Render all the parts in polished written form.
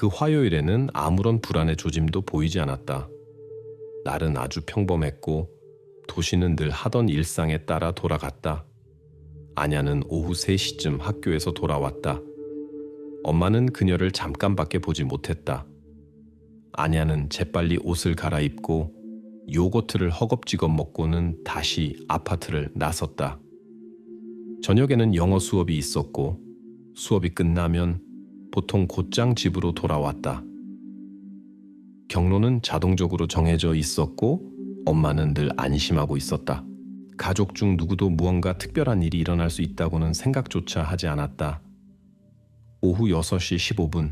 그 화요일에는 아무런 불안의 조짐도 보이지 않았다. 날은 아주 평범했고 도시는 늘 하던 일상에 따라 돌아갔다. 아냐는 오후 3시쯤 학교에서 돌아왔다. 엄마는 그녀를 잠깐밖에 보지 못했다. 아냐는 재빨리 옷을 갈아입고 요거트를 허겁지겁 먹고는 다시 아파트를 나섰다. 저녁에는 영어 수업이 있었고 수업이 끝나면 보통 곧장 집으로 돌아왔다. 경로는 자동적으로 정해져 있었고 엄마는 늘 안심하고 있었다. 가족 중 누구도 무언가 특별한 일이 일어날 수 있다고는 생각조차 하지 않았다. 오후 6시 15분,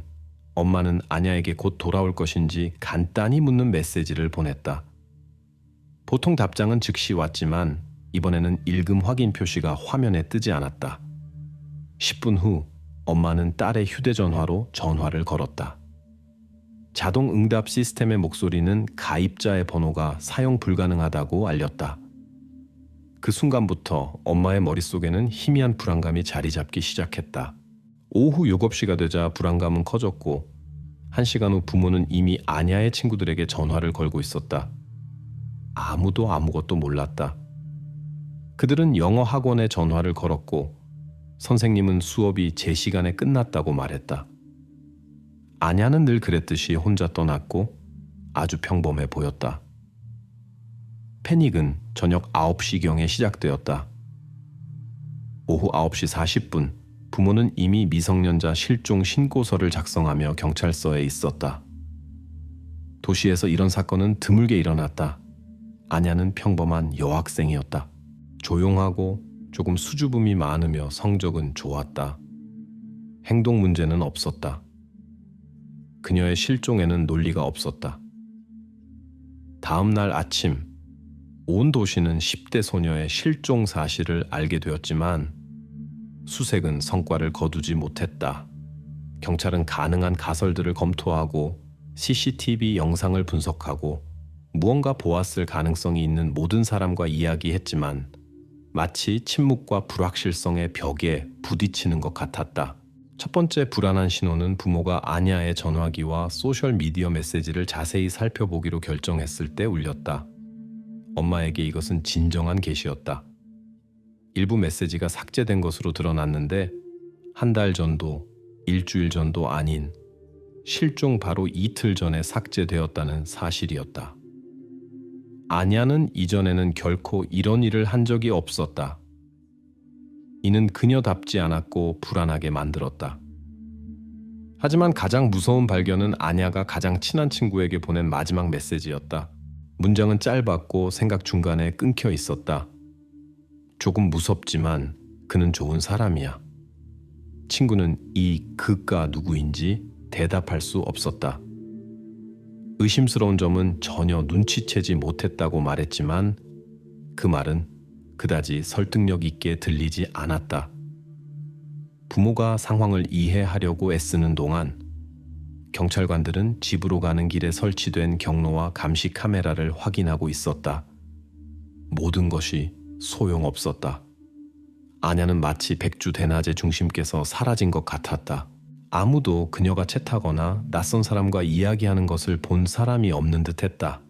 엄마는 아냐에게 곧 돌아올 것인지 간단히 묻는 메시지를 보냈다. 보통 답장은 즉시 왔지만 이번에는 읽음 확인 표시가 화면에 뜨지 않았다. 10분 후 엄마는 딸의 휴대전화로 전화를 걸었다. 자동 응답 시스템의 목소리는 가입자의 번호가 사용 불가능하다고 알렸다. 그 순간부터 엄마의 머릿속에는 희미한 불안감이 자리 잡기 시작했다. 오후 7시가 되자 불안감은 커졌고 1시간 후 부모는 이미 아냐의 친구들에게 전화를 걸고 있었다. 아무도 아무것도 몰랐다. 그들은 영어 학원에 전화를 걸었고 선생님은 수업이 제 시간에 끝났다고 말했다. 아냐는 늘 그랬듯이 혼자 떠났고 아주 평범해 보였다. 패닉은 저녁 9시경에 시작되었다. 오후 9시 40분, 부모는 이미 미성년자 실종 신고서를 작성하며 경찰서에 있었다. 도시에서 이런 사건은 드물게 일어났다. 아냐는 평범한 여학생이었다. 조용하고 조금 수줍음이 많으며 성적은 좋았다. 행동 문제는 없었다. 그녀의 실종에는 논리가 없었다. 다음 날 아침, 온 도시는 10대 소녀의 실종 사실을 알게 되었지만 수색은 성과를 거두지 못했다. 경찰은 가능한 가설들을 검토하고 CCTV 영상을 분석하고 무언가 보았을 가능성이 있는 모든 사람과 이야기했지만 마치 침묵과 불확실성의 벽에 부딪히는 것 같았다. 첫 번째 불안한 신호는 부모가 아냐의 전화기와 소셜미디어 메시지를 자세히 살펴보기로 결정했을 때 울렸다. 엄마에게 이것은 진정한 계시였다. 일부 메시지가 삭제된 것으로 드러났는데 한 달 전도, 일주일 전도 아닌 실종 바로 이틀 전에 삭제되었다는 사실이었다. 아냐는 이전에는 결코 이런 일을 한 적이 없었다. 이는 그녀답지 않았고 불안하게 만들었다. 하지만 가장 무서운 발견은 아냐가 가장 친한 친구에게 보낸 마지막 메시지였다. 문장은 짧았고 생각 중간에 끊겨 있었다. 조금 무섭지만 그는 좋은 사람이야. 친구는 이 그가 누구인지 대답할 수 없었다. 의심스러운 점은 전혀 눈치채지 못했다고 말했지만 그 말은 그다지 설득력 있게 들리지 않았다. 부모가 상황을 이해하려고 애쓰는 동안 경찰관들은 집으로 가는 길에 설치된 경로와 감시 카메라를 확인하고 있었다. 모든 것이 소용없었다. 아냐는 마치 백주대낮의 중심께서 사라진 것 같았다. 아무도 그녀가 채타거나 낯선 사람과 이야기하는 것을 본 사람이 없는 듯했다.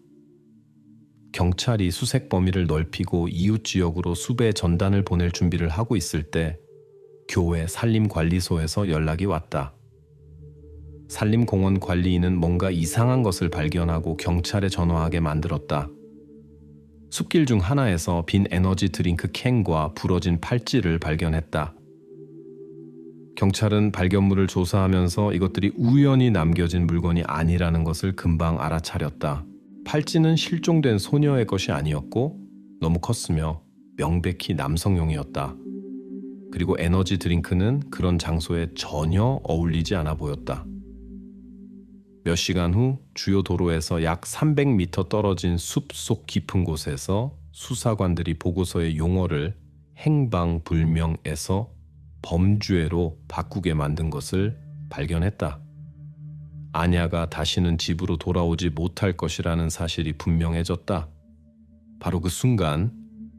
경찰이 수색 범위를 넓히고 이웃 지역으로 수배 전단을 보낼 준비를 하고 있을 때 교회 산림관리소에서 연락이 왔다. 산림공원 관리인은 뭔가 이상한 것을 발견하고 경찰에 전화하게 만들었다. 숲길 중 하나에서 빈 에너지 드링크 캔과 부러진 팔찌를 발견했다. 경찰은 발견물을 조사하면서 이것들이 우연히 남겨진 물건이 아니라는 것을 금방 알아차렸다. 팔찌는 실종된 소녀의 것이 아니었고 너무 컸으며 명백히 남성용이었다. 그리고 에너지 드링크는 그런 장소에 전혀 어울리지 않아 보였다. 몇 시간 후 주요 도로에서 약 300m 떨어진 숲속 깊은 곳에서 수사관들이 보고서의 용어를 행방불명에서 범죄로 바꾸게 만든 것을 발견했다. 아냐가 다시는 집으로 돌아오지 못할 것이라는 사실이 분명해졌다. 바로 그 순간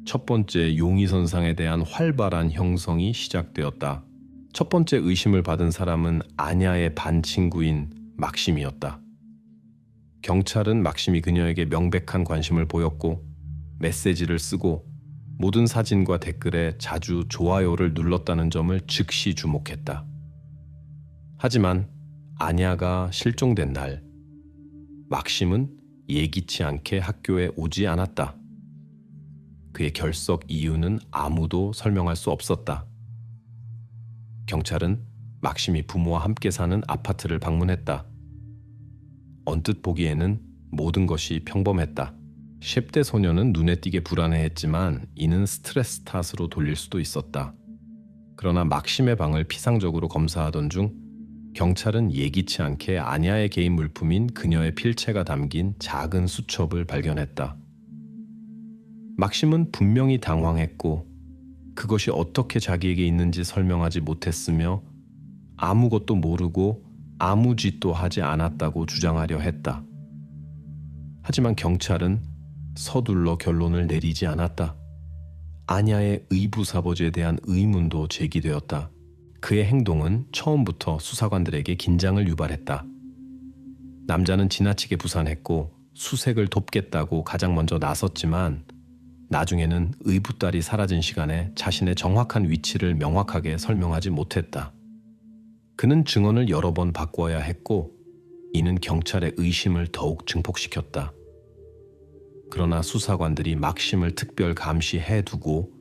첫 번째 용의선상에 대한 활발한 형성이 시작되었다. 첫 번째 의심을 받은 사람은 아냐의 반친구인 막심이었다. 경찰은 막심이 그녀에게 명백한 관심을 보였고 메시지를 쓰고 모든 사진과 댓글에 자주 좋아요를 눌렀다는 점을 즉시 주목했다. 하지만 아냐가 실종된 날, 막심은 예기치 않게 학교에 오지 않았다. 그의 결석 이유는 아무도 설명할 수 없었다. 경찰은 막심이 부모와 함께 사는 아파트를 방문했다. 언뜻 보기에는 모든 것이 평범했다. 10대 소녀는 눈에 띄게 불안해했지만 이는 스트레스 탓으로 돌릴 수도 있었다. 그러나 막심의 방을 피상적으로 검사하던 중 경찰은 예기치 않게 아냐의 개인 물품인 그녀의 필체가 담긴 작은 수첩을 발견했다. 막심은 분명히 당황했고 그것이 어떻게 자기에게 있는지 설명하지 못했으며 아무것도 모르고 아무 짓도 하지 않았다고 주장하려 했다. 하지만 경찰은 서둘러 결론을 내리지 않았다. 아냐의 의부사버지에 대한 의문도 제기되었다. 그의 행동은 처음부터 수사관들에게 긴장을 유발했다. 남자는 지나치게 부산했고 수색을 돕겠다고 가장 먼저 나섰지만 나중에는 의붓딸이 사라진 시간에 자신의 정확한 위치를 명확하게 설명하지 못했다. 그는 증언을 여러 번 바꿔야 했고 이는 경찰의 의심을 더욱 증폭시켰다. 그러나 수사관들이 막심을 특별 감시해두고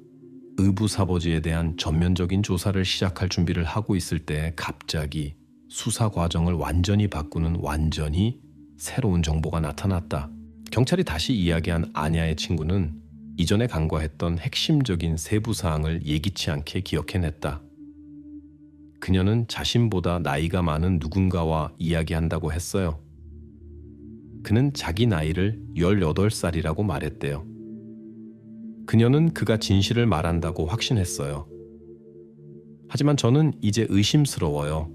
의부사버지에 대한 전면적인 조사를 시작할 준비를 하고 있을 때 갑자기 수사 과정을 완전히 바꾸는 완전히 새로운 정보가 나타났다. 경찰이 다시 이야기한 아냐의 친구는 이전에 간과했던 핵심적인 세부 사항을 예기치 않게 기억해냈다. 그녀는 자신보다 나이가 많은 누군가와 이야기한다고 했어요. 그는 자기 나이를 18살이라고 말했대요. 그녀는 그가 진실을 말한다고 확신했어요. 하지만 저는 이제 의심스러워요.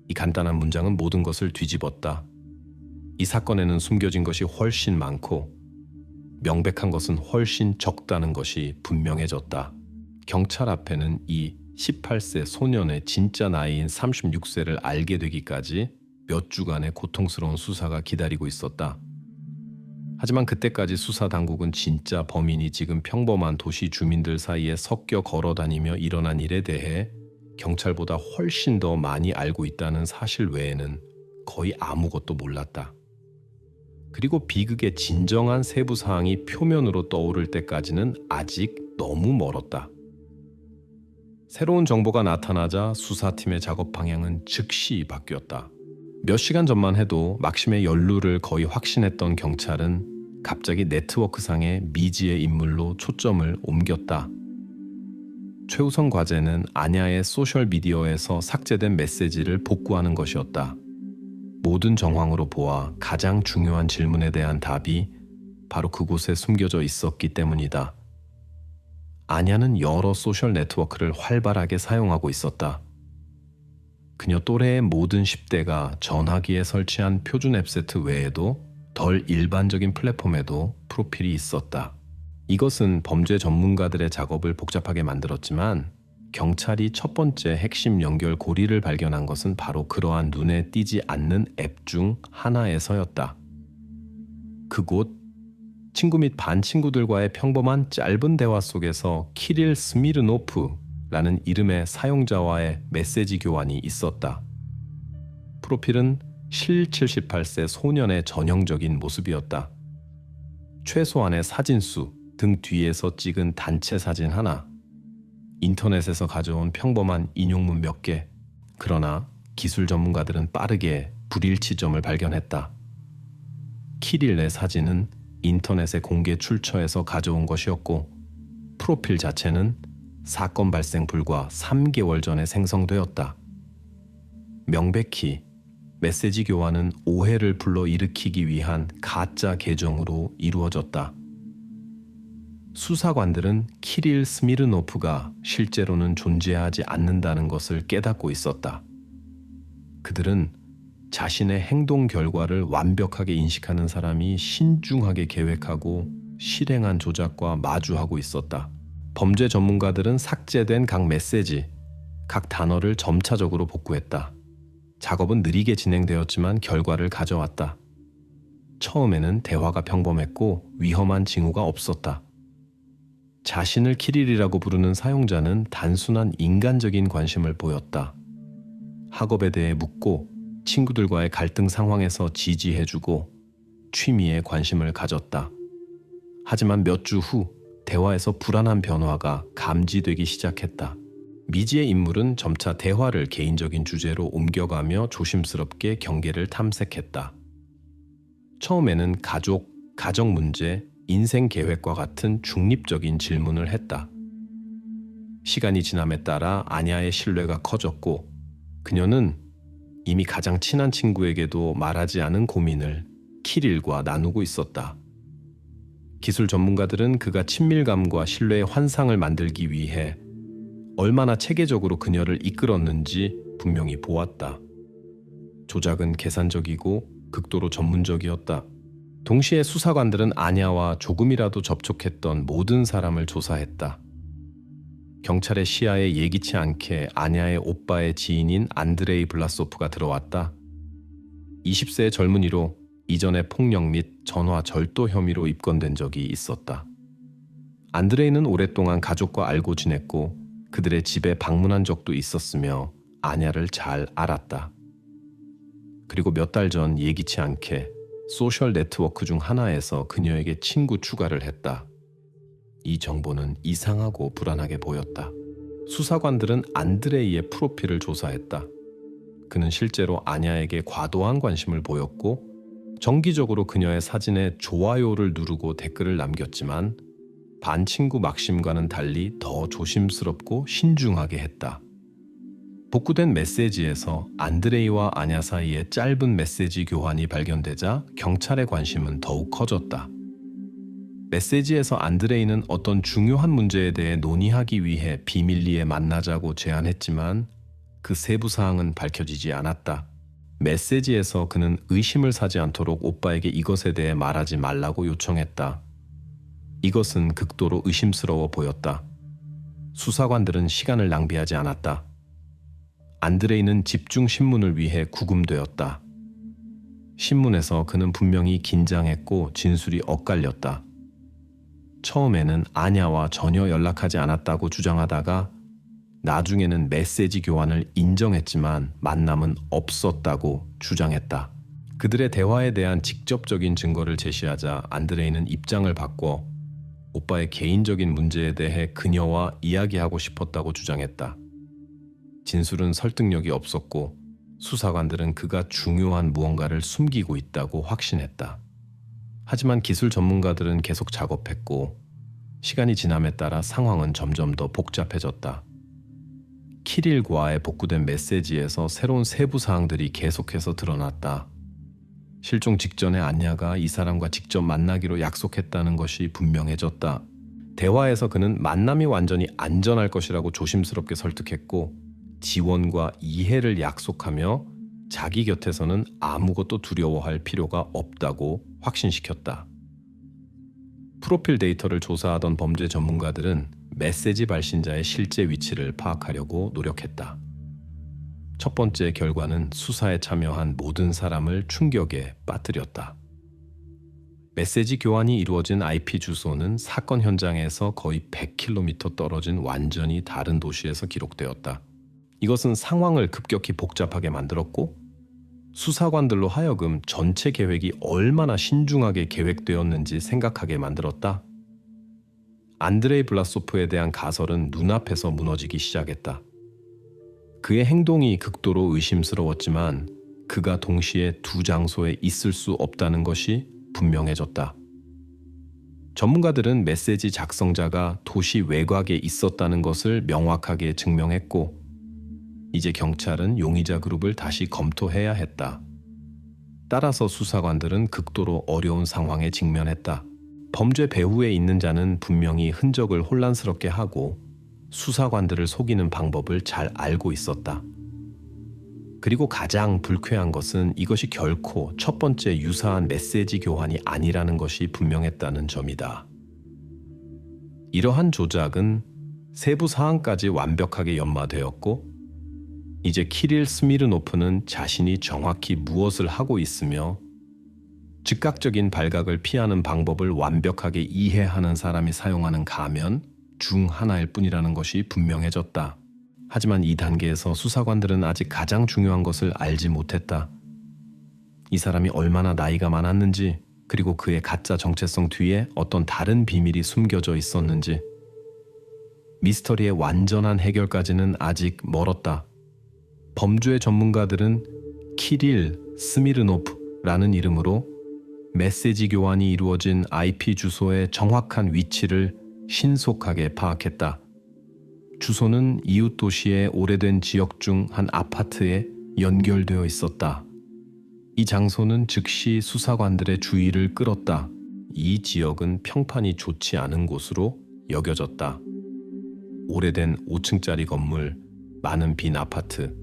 이 간단한 문장은 모든 것을 뒤집었다. 이 사건에는 숨겨진 것이 훨씬 많고 명백한 것은 훨씬 적다는 것이 분명해졌다. 경찰 앞에는 이 18세 소년의 진짜 나이인 36세를 알게 되기까지 몇 주간의 고통스러운 수사가 기다리고 있었다. 하지만 그때까지 수사 당국은 진짜 범인이 지금 평범한 도시 주민들 사이에 섞여 걸어다니며 일어난 일에 대해 경찰보다 훨씬 더 많이 알고 있다는 사실 외에는 거의 아무것도 몰랐다. 그리고 비극의 진정한 세부 사항이 표면으로 떠오를 때까지는 아직 너무 멀었다. 새로운 정보가 나타나자 수사팀의 작업 방향은 즉시 바뀌었다. 몇 시간 전만 해도 막심의 연루를 거의 확신했던 경찰은 갑자기 네트워크상의 미지의 인물로 초점을 옮겼다. 최우선 과제는 아냐의 소셜미디어에서 삭제된 메시지를 복구하는 것이었다. 모든 정황으로 보아 가장 중요한 질문에 대한 답이 바로 그곳에 숨겨져 있었기 때문이다. 아냐는 여러 소셜 네트워크를 활발하게 사용하고 있었다. 그녀 또래의 모든 10대가 전화기에 설치한 표준 앱세트 외에도 덜 일반적인 플랫폼에도 프로필이 있었다. 이것은 범죄 전문가들의 작업을 복잡하게 만들었지만 경찰이 첫 번째 핵심 연결 고리를 발견한 것은 바로 그러한 눈에 띄지 않는 앱 중 하나에서였다. 그곳 친구 및 반친구들과의 평범한 짧은 대화 속에서 키릴 스미르노프라는 이름의 사용자와의 메시지 교환이 있었다. 프로필은 실 78세 소년의 전형적인 모습이었다. 최소한의 사진수, 등 뒤에서 찍은 단체 사진 하나, 인터넷에서 가져온 평범한 인용문 몇 개. 그러나 기술 전문가들은 빠르게 불일치점을 발견했다. 키릴의 사진은 인터넷의 공개 출처에서 가져온 것이었고 프로필 자체는 사건 발생 불과 3개월 전에 생성되었다. 명백히 메시지 교환은 오해를 불러일으키기 위한 가짜 계정으로 이루어졌다. 수사관들은 키릴 스미르노프가 실제로는 존재하지 않는다는 것을 깨닫고 있었다. 그들은 자신의 행동 결과를 완벽하게 인식하는 사람이 신중하게 계획하고 실행한 조작과 마주하고 있었다. 범죄 전문가들은 삭제된 각 메시지, 각 단어를 점차적으로 복구했다. 작업은 느리게 진행되었지만 결과를 가져왔다. 처음에는 대화가 평범했고 위험한 징후가 없었다. 자신을 키릴이라고 부르는 사용자는 단순한 인간적인 관심을 보였다. 학업에 대해 묻고 친구들과의 갈등 상황에서 지지해주고 취미에 관심을 가졌다. 하지만 몇 주 후 대화에서 불안한 변화가 감지되기 시작했다. 미지의 인물은 점차 대화를 개인적인 주제로 옮겨가며 조심스럽게 경계를 탐색했다. 처음에는 가족, 가정 문제, 인생 계획과 같은 중립적인 질문을 했다. 시간이 지남에 따라 아냐의 신뢰가 커졌고 그녀는 이미 가장 친한 친구에게도 말하지 않은 고민을 키릴과 나누고 있었다. 기술 전문가들은 그가 친밀감과 신뢰의 환상을 만들기 위해 얼마나 체계적으로 그녀를 이끌었는지 분명히 보았다. 조작은 계산적이고 극도로 전문적이었다. 동시에 수사관들은 아냐와 조금이라도 접촉했던 모든 사람을 조사했다. 경찰의 시야에 예기치 않게 아냐의 오빠의 지인인 안드레이 블라소프가 들어왔다. 20세의 젊은이로 이전에 폭력 및 전화 절도 혐의로 입건된 적이 있었다. 안드레이는 오랫동안 가족과 알고 지냈고 그들의 집에 방문한 적도 있었으며 아냐를 잘 알았다. 그리고 몇 달 전 예기치 않게 소셜 네트워크 중 하나에서 그녀에게 친구 추가를 했다. 이 정보는 이상하고 불안하게 보였다. 수사관들은 안드레이의 프로필을 조사했다. 그는 실제로 아냐에게 과도한 관심을 보였고 정기적으로 그녀의 사진에 좋아요를 누르고 댓글을 남겼지만 반친구 막심과는 달리 더 조심스럽고 신중하게 했다. 복구된 메시지에서 안드레이와 아냐 사이에 짧은 메시지 교환이 발견되자 경찰의 관심은 더욱 커졌다. 메시지에서 안드레이는 어떤 중요한 문제에 대해 논의하기 위해 비밀리에 만나자고 제안했지만 그 세부 사항은 밝혀지지 않았다. 메시지에서 그는 의심을 사지 않도록 오빠에게 이것에 대해 말하지 말라고 요청했다. 이것은 극도로 의심스러워 보였다. 수사관들은 시간을 낭비하지 않았다. 안드레이는 집중 신문을 위해 구금되었다. 신문에서 그는 분명히 긴장했고 진술이 엇갈렸다. 처음에는 아냐와 전혀 연락하지 않았다고 주장하다가 나중에는 메시지 교환을 인정했지만 만남은 없었다고 주장했다. 그들의 대화에 대한 직접적인 증거를 제시하자 안드레이는 입장을 바꿔 오빠의 개인적인 문제에 대해 그녀와 이야기하고 싶었다고 주장했다. 진술은 설득력이 없었고 수사관들은 그가 중요한 무언가를 숨기고 있다고 확신했다. 하지만 기술 전문가들은 계속 작업했고 시간이 지남에 따라 상황은 점점 더 복잡해졌다. 키릴과의 복구된 메시지에서 새로운 세부 사항들이 계속해서 드러났다. 실종 직전에 안야가 이 사람과 직접 만나기로 약속했다는 것이 분명해졌다. 대화에서 그는 만남이 완전히 안전할 것이라고 조심스럽게 설득했고 지원과 이해를 약속하며 자기 곁에서는 아무것도 두려워할 필요가 없다고 확신시켰다. 프로필 데이터를 조사하던 범죄 전문가들은 메시지 발신자의 실제 위치를 파악하려고 노력했다. 첫 번째 결과는 수사에 참여한 모든 사람을 충격에 빠뜨렸다. 메시지 교환이 이루어진 IP 주소는 사건 현장에서 거의 100km 떨어진 완전히 다른 도시에서 기록되었다. 이것은 상황을 급격히 복잡하게 만들었고 수사관들로 하여금 전체 계획이 얼마나 신중하게 계획되었는지 생각하게 만들었다. 안드레이 블라소프에 대한 가설은 눈앞에서 무너지기 시작했다. 그의 행동이 극도로 의심스러웠지만 그가 동시에 두 장소에 있을 수 없다는 것이 분명해졌다. 전문가들은 메시지 작성자가 도시 외곽에 있었다는 것을 명확하게 증명했고 이제 경찰은 용의자 그룹을 다시 검토해야 했다. 따라서 수사관들은 극도로 어려운 상황에 직면했다. 범죄 배후에 있는 자는 분명히 흔적을 혼란스럽게 하고 수사관들을 속이는 방법을 잘 알고 있었다. 그리고 가장 불쾌한 것은 이것이 결코 첫 번째 유사한 메시지 교환이 아니라는 것이 분명했다는 점이다. 이러한 조작은 세부 사항까지 완벽하게 연마되었고 이제 키릴 스미르노프는 자신이 정확히 무엇을 하고 있으며 즉각적인 발각을 피하는 방법을 완벽하게 이해하는 사람이 사용하는 가면 중 하나일 뿐이라는 것이 분명해졌다. 하지만 이 단계에서 수사관들은 아직 가장 중요한 것을 알지 못했다. 이 사람이 얼마나 나이가 많았는지, 그리고 그의 가짜 정체성 뒤에 어떤 다른 비밀이 숨겨져 있었는지. 미스터리의 완전한 해결까지는 아직 멀었다. 범죄 전문가들은 키릴 스미르노프라는 이름으로 메시지 교환이 이루어진 IP 주소의 정확한 위치를 신속하게 파악했다. 주소는 이웃 도시의 오래된 지역 중 한 아파트에 연결되어 있었다. 이 장소는 즉시 수사관들의 주의를 끌었다. 이 지역은 평판이 좋지 않은 곳으로 여겨졌다. 오래된 5층짜리 건물, 많은 빈 아파트,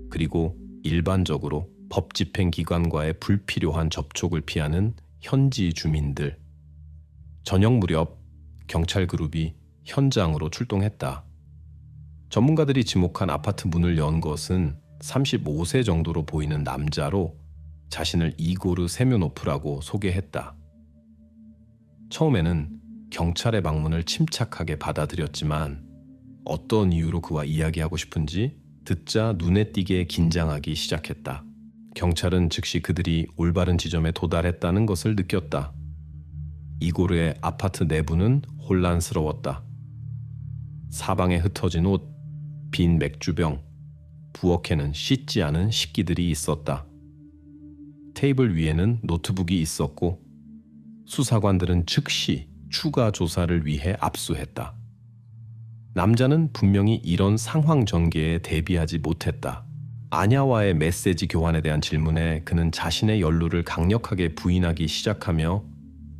그리고 일반적으로 법 집행 기관과의 불필요한 접촉을 피하는 현지 주민들. 저녁 무렵 경찰 그룹이 현장으로 출동했다. 전문가들이 지목한 아파트 문을 연 것은 35세 정도로 보이는 남자로 자신을 이고르 세면노프라고 소개했다. 처음에는 경찰의 방문을 침착하게 받아들였지만 어떤 이유로 그와 이야기하고 싶은지 듣자 눈에 띄게 긴장하기 시작했다. 경찰은 즉시 그들이 올바른 지점에 도달했다는 것을 느꼈다. 이고르의 아파트 내부는 혼란스러웠다. 사방에 흩어진 옷, 빈 맥주병, 부엌에는 씻지 않은 식기들이 있었다. 테이블 위에는 노트북이 있었고 수사관들은 즉시 추가 조사를 위해 압수했다. 남자는 분명히 이런 상황 전개에 대비하지 못했다. 아냐와의 메시지 교환에 대한 질문에 그는 자신의 연루를 강력하게 부인하기 시작하며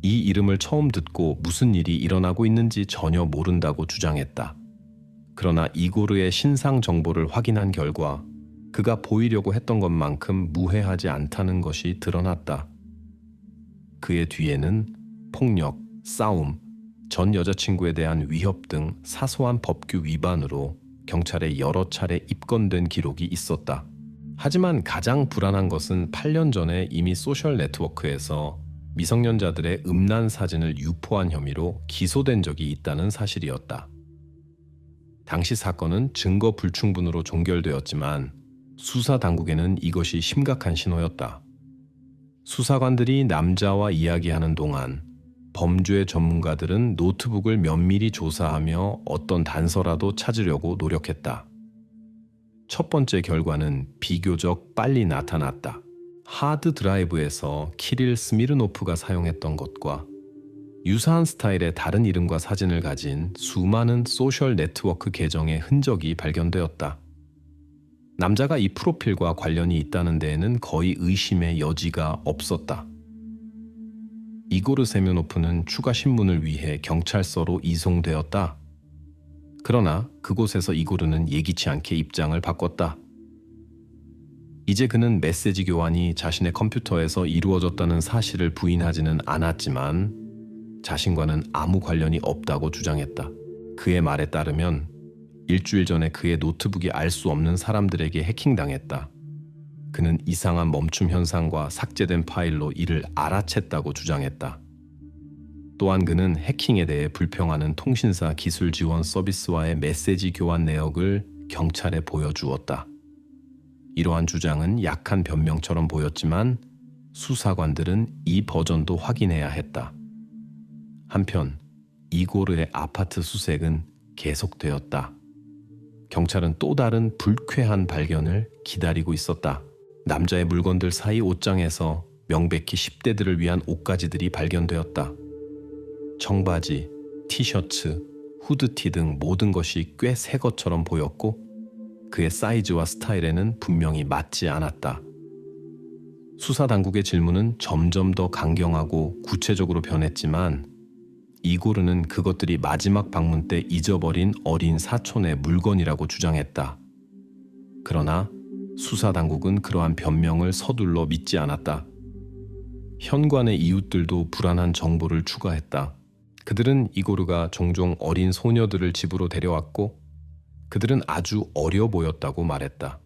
이 이름을 처음 듣고 무슨 일이 일어나고 있는지 전혀 모른다고 주장했다. 그러나 이고르의 신상 정보를 확인한 결과 그가 보이려고 했던 것만큼 무해하지 않다는 것이 드러났다. 그의 뒤에는 폭력, 싸움, 전 여자친구에 대한 위협 등 사소한 법규 위반으로 경찰에 여러 차례 입건된 기록이 있었다. 하지만 가장 불안한 것은 8년 전에 이미 소셜 네트워크에서 미성년자들의 음란 사진을 유포한 혐의로 기소된 적이 있다는 사실이었다. 당시 사건은 증거 불충분으로 종결되었지만 수사 당국에는 이것이 심각한 신호였다. 수사관들이 남자와 이야기하는 동안 범죄 전문가들은 노트북을 면밀히 조사하며 어떤 단서라도 찾으려고 노력했다. 첫 번째 결과는 비교적 빨리 나타났다. 하드 드라이브에서 키릴 스미르노프가 사용했던 것과 유사한 스타일의 다른 이름과 사진을 가진 수많은 소셜 네트워크 계정의 흔적이 발견되었다. 남자가 이 프로필과 관련이 있다는 데에는 거의 의심의 여지가 없었다. 이고르 세면노프는 추가 신문을 위해 경찰서로 이송되었다. 그러나 그곳에서 이고르는 예기치 않게 입장을 바꿨다. 이제 그는 메시지 교환이 자신의 컴퓨터에서 이루어졌다는 사실을 부인하지는 않았지만 자신과는 아무 관련이 없다고 주장했다. 그의 말에 따르면 일주일 전에 그의 노트북이 알 수 없는 사람들에게 해킹당했다. 그는 이상한 멈춤 현상과 삭제된 파일로 이를 알아챘다고 주장했다. 또한 그는 해킹에 대해 불평하는 통신사 기술 지원 서비스와의 메시지 교환 내역을 경찰에 보여주었다. 이러한 주장은 약한 변명처럼 보였지만 수사관들은 이 버전도 확인해야 했다. 한편 이고르의 아파트 수색은 계속되었다. 경찰은 또 다른 불쾌한 발견을 기다리고 있었다. 남자의 물건들 사이 옷장에서 명백히 10대들을 위한 옷가지들이 발견되었다. 청바지, 티셔츠, 후드티 등 모든 것이 꽤 새 것처럼 보였고 그의 사이즈와 스타일에는 분명히 맞지 않았다. 수사 당국의 질문은 점점 더 강경하고 구체적으로 변했지만 이고르는 그것들이 마지막 방문 때 잊어버린 어린 사촌의 물건이라고 주장했다. 그러나 수사 당국은 그러한 변명을 서둘러 믿지 않았다. 현관의 이웃들도 불안한 정보를 추가했다. 그들은 이고르가 종종 어린 소녀들을 집으로 데려왔고 그들은 아주 어려 보였다고 말했다.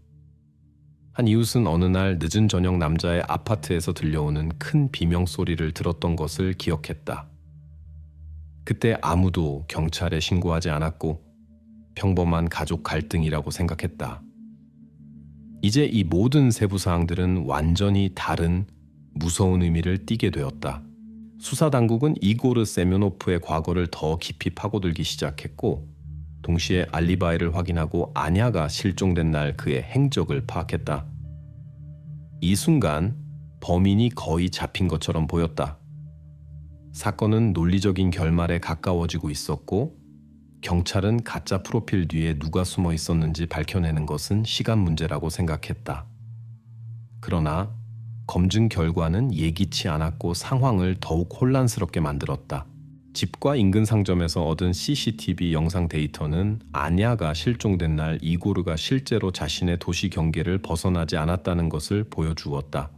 한 이웃은 어느 날 늦은 저녁 남자의 아파트에서 들려오는 큰 비명 소리를 들었던 것을 기억했다. 그때 아무도 경찰에 신고하지 않았고 평범한 가족 갈등이라고 생각했다. 이제 이 모든 세부 사항들은 완전히 다른 무서운 의미를 띠게 되었다. 수사당국은 이고르 세면노프의 과거를 더 깊이 파고들기 시작했고 동시에 알리바이를 확인하고 아냐가 실종된 날 그의 행적을 파악했다. 이 순간 범인이 거의 잡힌 것처럼 보였다. 사건은 논리적인 결말에 가까워지고 있었고 경찰은 가짜 프로필 뒤에 누가 숨어 있었는지 밝혀내는 것은 시간 문제라고 생각했다. 그러나 검증 결과는 예기치 않았고 상황을 더욱 혼란스럽게 만들었다. 집과 인근 상점에서 얻은 CCTV 영상 데이터는 아냐가 실종된 날 이고르가 실제로 자신의 도시 경계를 벗어나지 않았다는 것을 보여주었다.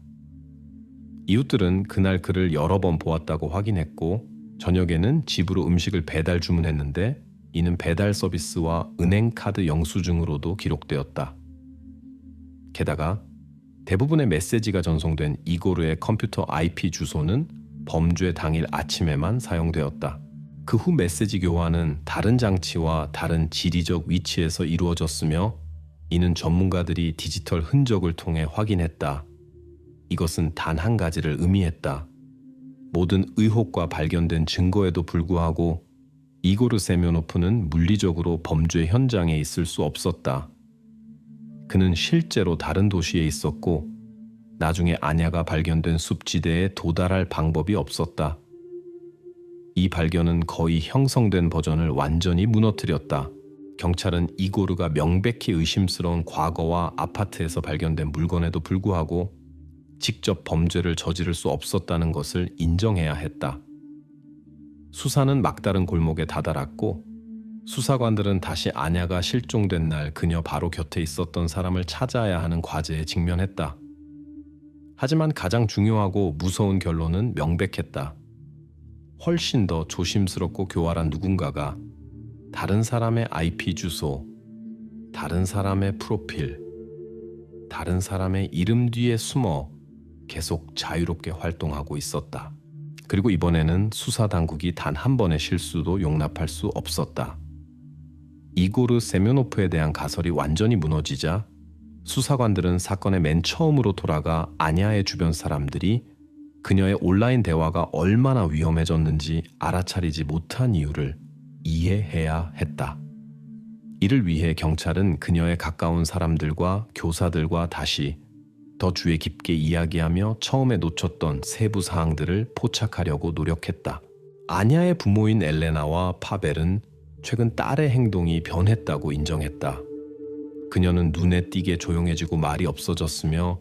이웃들은 그날 그를 여러 번 보았다고 확인했고 저녁에는 집으로 음식을 배달 주문했는데 이는 배달 서비스와 은행카드 영수증으로도 기록되었다. 게다가 대부분의 메시지가 전송된 이고르의 컴퓨터 IP 주소는 범죄 당일 아침에만 사용되었다. 그 후 메시지 교환은 다른 장치와 다른 지리적 위치에서 이루어졌으며 이는 전문가들이 디지털 흔적을 통해 확인했다. 이것은 단 한 가지를 의미했다. 모든 의혹과 발견된 증거에도 불구하고 이고르 세면노프는 물리적으로 범죄 현장에 있을 수 없었다. 그는 실제로 다른 도시에 있었고 나중에 아냐가 발견된 숲지대에 도달할 방법이 없었다. 이 발견은 거의 형성된 버전을 완전히 무너뜨렸다. 경찰은 이고르가 명백히 의심스러운 과거와 아파트에서 발견된 물건에도 불구하고 직접 범죄를 저지를 수 없었다는 것을 인정해야 했다. 수사는 막다른 골목에 다다랐고 수사관들은 다시 아냐가 실종된 날 그녀 바로 곁에 있었던 사람을 찾아야 하는 과제에 직면했다. 하지만 가장 중요하고 무서운 결론은 명백했다. 훨씬 더 조심스럽고 교활한 누군가가 다른 사람의 IP 주소, 다른 사람의 프로필, 다른 사람의 이름 뒤에 숨어 계속 자유롭게 활동하고 있었다. 그리고 이번에는 수사당국이 단 한 번의 실수도 용납할 수 없었다. 이고르 세면노프에 대한 가설이 완전히 무너지자 수사관들은 사건의 맨 처음으로 돌아가 아냐의 주변 사람들이 그녀의 온라인 대화가 얼마나 위험해졌는지 알아차리지 못한 이유를 이해해야 했다. 이를 위해 경찰은 그녀의 가까운 사람들과 교사들과 다시 더 주의 깊게 이야기하며 처음에 놓쳤던 세부 사항들을 포착하려고 노력했다. 아냐의 부모인 엘레나와 파벨은 최근 딸의 행동이 변했다고 인정했다. 그녀는 눈에 띄게 조용해지고 말이 없어졌으며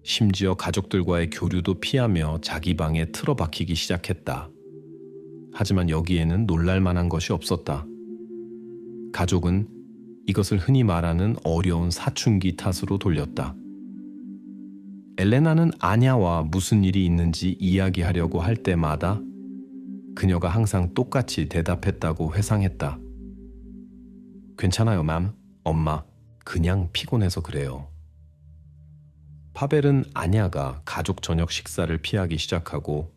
심지어 가족들과의 교류도 피하며 자기 방에 틀어박히기 시작했다. 하지만 여기에는 놀랄만한 것이 없었다. 가족은 이것을 흔히 말하는 어려운 사춘기 탓으로 돌렸다. 엘레나는 아냐와 무슨 일이 있는지 이야기하려고 할 때마다 그녀가 항상 똑같이 대답했다고 회상했다. 괜찮아요, 맘. 엄마. 그냥 피곤해서 그래요. 파벨은 아냐가 가족 저녁 식사를 피하기 시작하고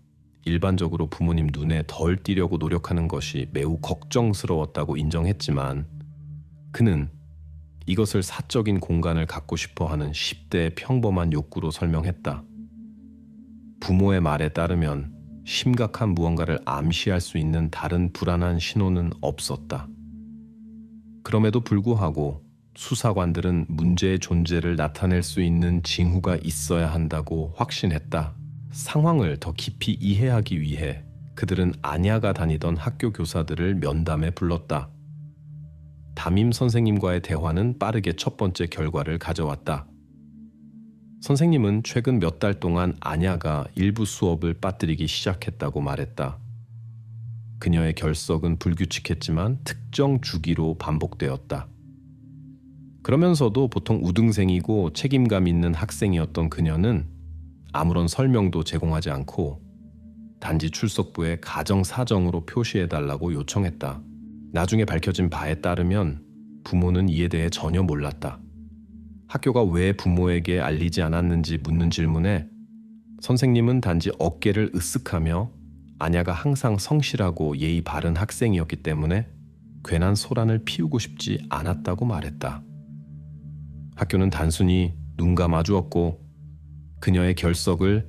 일반적으로 부모님 눈에 덜 띄려고 노력하는 것이 매우 걱정스러웠다고 인정했지만 그는 이것을 사적인 공간을 갖고 싶어 하는 10대의 평범한 욕구로 설명했다. 부모의 말에 따르면 심각한 무언가를 암시할 수 있는 다른 불안한 신호는 없었다. 그럼에도 불구하고 수사관들은 문제의 존재를 나타낼 수 있는 징후가 있어야 한다고 확신했다. 상황을 더 깊이 이해하기 위해 그들은 아냐가 다니던 학교 교사들을 면담에 불렀다. 담임 선생님과의 대화는 빠르게 첫 번째 결과를 가져왔다. 선생님은 최근 몇 달 동안 아냐가 일부 수업을 빠뜨리기 시작했다고 말했다. 그녀의 결석은 불규칙했지만 특정 주기로 반복되었다. 그러면서도 보통 우등생이고 책임감 있는 학생이었던 그녀는 아무런 설명도 제공하지 않고 단지 출석부에 가정 사정으로 표시해달라고 요청했다. 나중에 밝혀진 바에 따르면 부모는 이에 대해 전혀 몰랐다. 학교가 왜 부모에게 알리지 않았는지 묻는 질문에 선생님은 단지 어깨를 으쓱하며 아냐가 항상 성실하고 예의 바른 학생이었기 때문에 괜한 소란을 피우고 싶지 않았다고 말했다. 학교는 단순히 눈 감아주었고 그녀의 결석을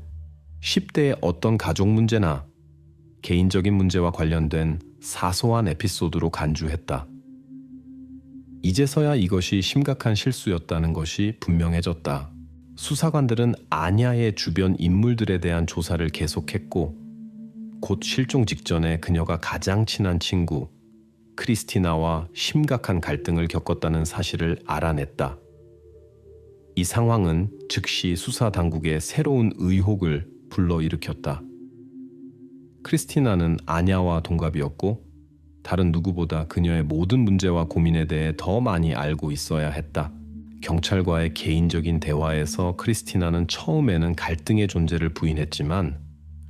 10대의 어떤 가족 문제나 개인적인 문제와 관련된 사소한 에피소드로 간주했다. 이제서야 이것이 심각한 실수였다는 것이 분명해졌다. 수사관들은 아냐의 주변 인물들에 대한 조사를 계속했고 곧 실종 직전에 그녀가 가장 친한 친구 크리스티나와 심각한 갈등을 겪었다는 사실을 알아냈다. 이 상황은 즉시 수사 당국의 새로운 의혹을 불러일으켰다. 크리스티나는 아냐와 동갑이었고 다른 누구보다 그녀의 모든 문제와 고민에 대해 더 많이 알고 있어야 했다. 경찰과의 개인적인 대화에서 크리스티나는 처음에는 갈등의 존재를 부인했지만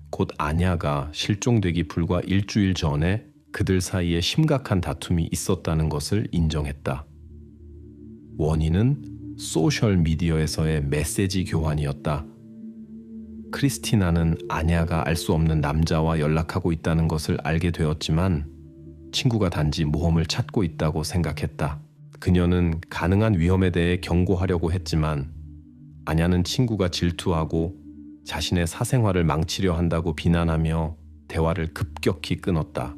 곧 아냐가 실종되기 불과 일주일 전에 그들 사이에 심각한 다툼이 있었다는 것을 인정했다. 원인은 소셜미디어에서의 메시지 교환이었다. 크리스티나는 아냐가 알 수 없는 남자와 연락하고 있다는 것을 알게 되었지만 친구가 단지 모험을 찾고 있다고 생각했다. 그녀는 가능한 위험에 대해 경고하려고 했지만 아냐는 친구가 질투하고 자신의 사생활을 망치려 한다고 비난하며 대화를 급격히 끊었다.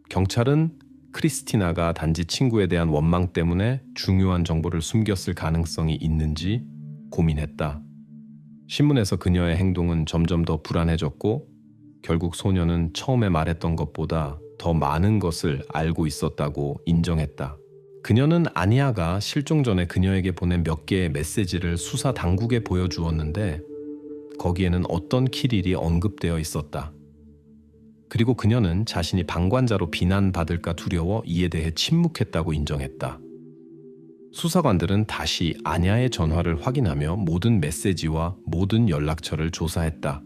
경찰은 크리스티나가 단지 친구에 대한 원망 때문에 중요한 정보를 숨겼을 가능성이 있는지 고민했다. 신문에서 그녀의 행동은 점점 더 불안해졌고 결국 소녀는 처음에 말했던 것보다 더 많은 것을 알고 있었다고 인정했다. 그녀는 아니아가 실종 전에 그녀에게 보낸 몇 개의 메시지를 수사 당국에 보여주었는데 거기에는 어떤 키릴이 언급되어 있었다. 그리고 그녀는 자신이 방관자로 비난받을까 두려워 이에 대해 침묵했다고 인정했다. 수사관들은 다시 아냐의 전화를 확인하며 모든 메시지와 모든 연락처를 조사했다.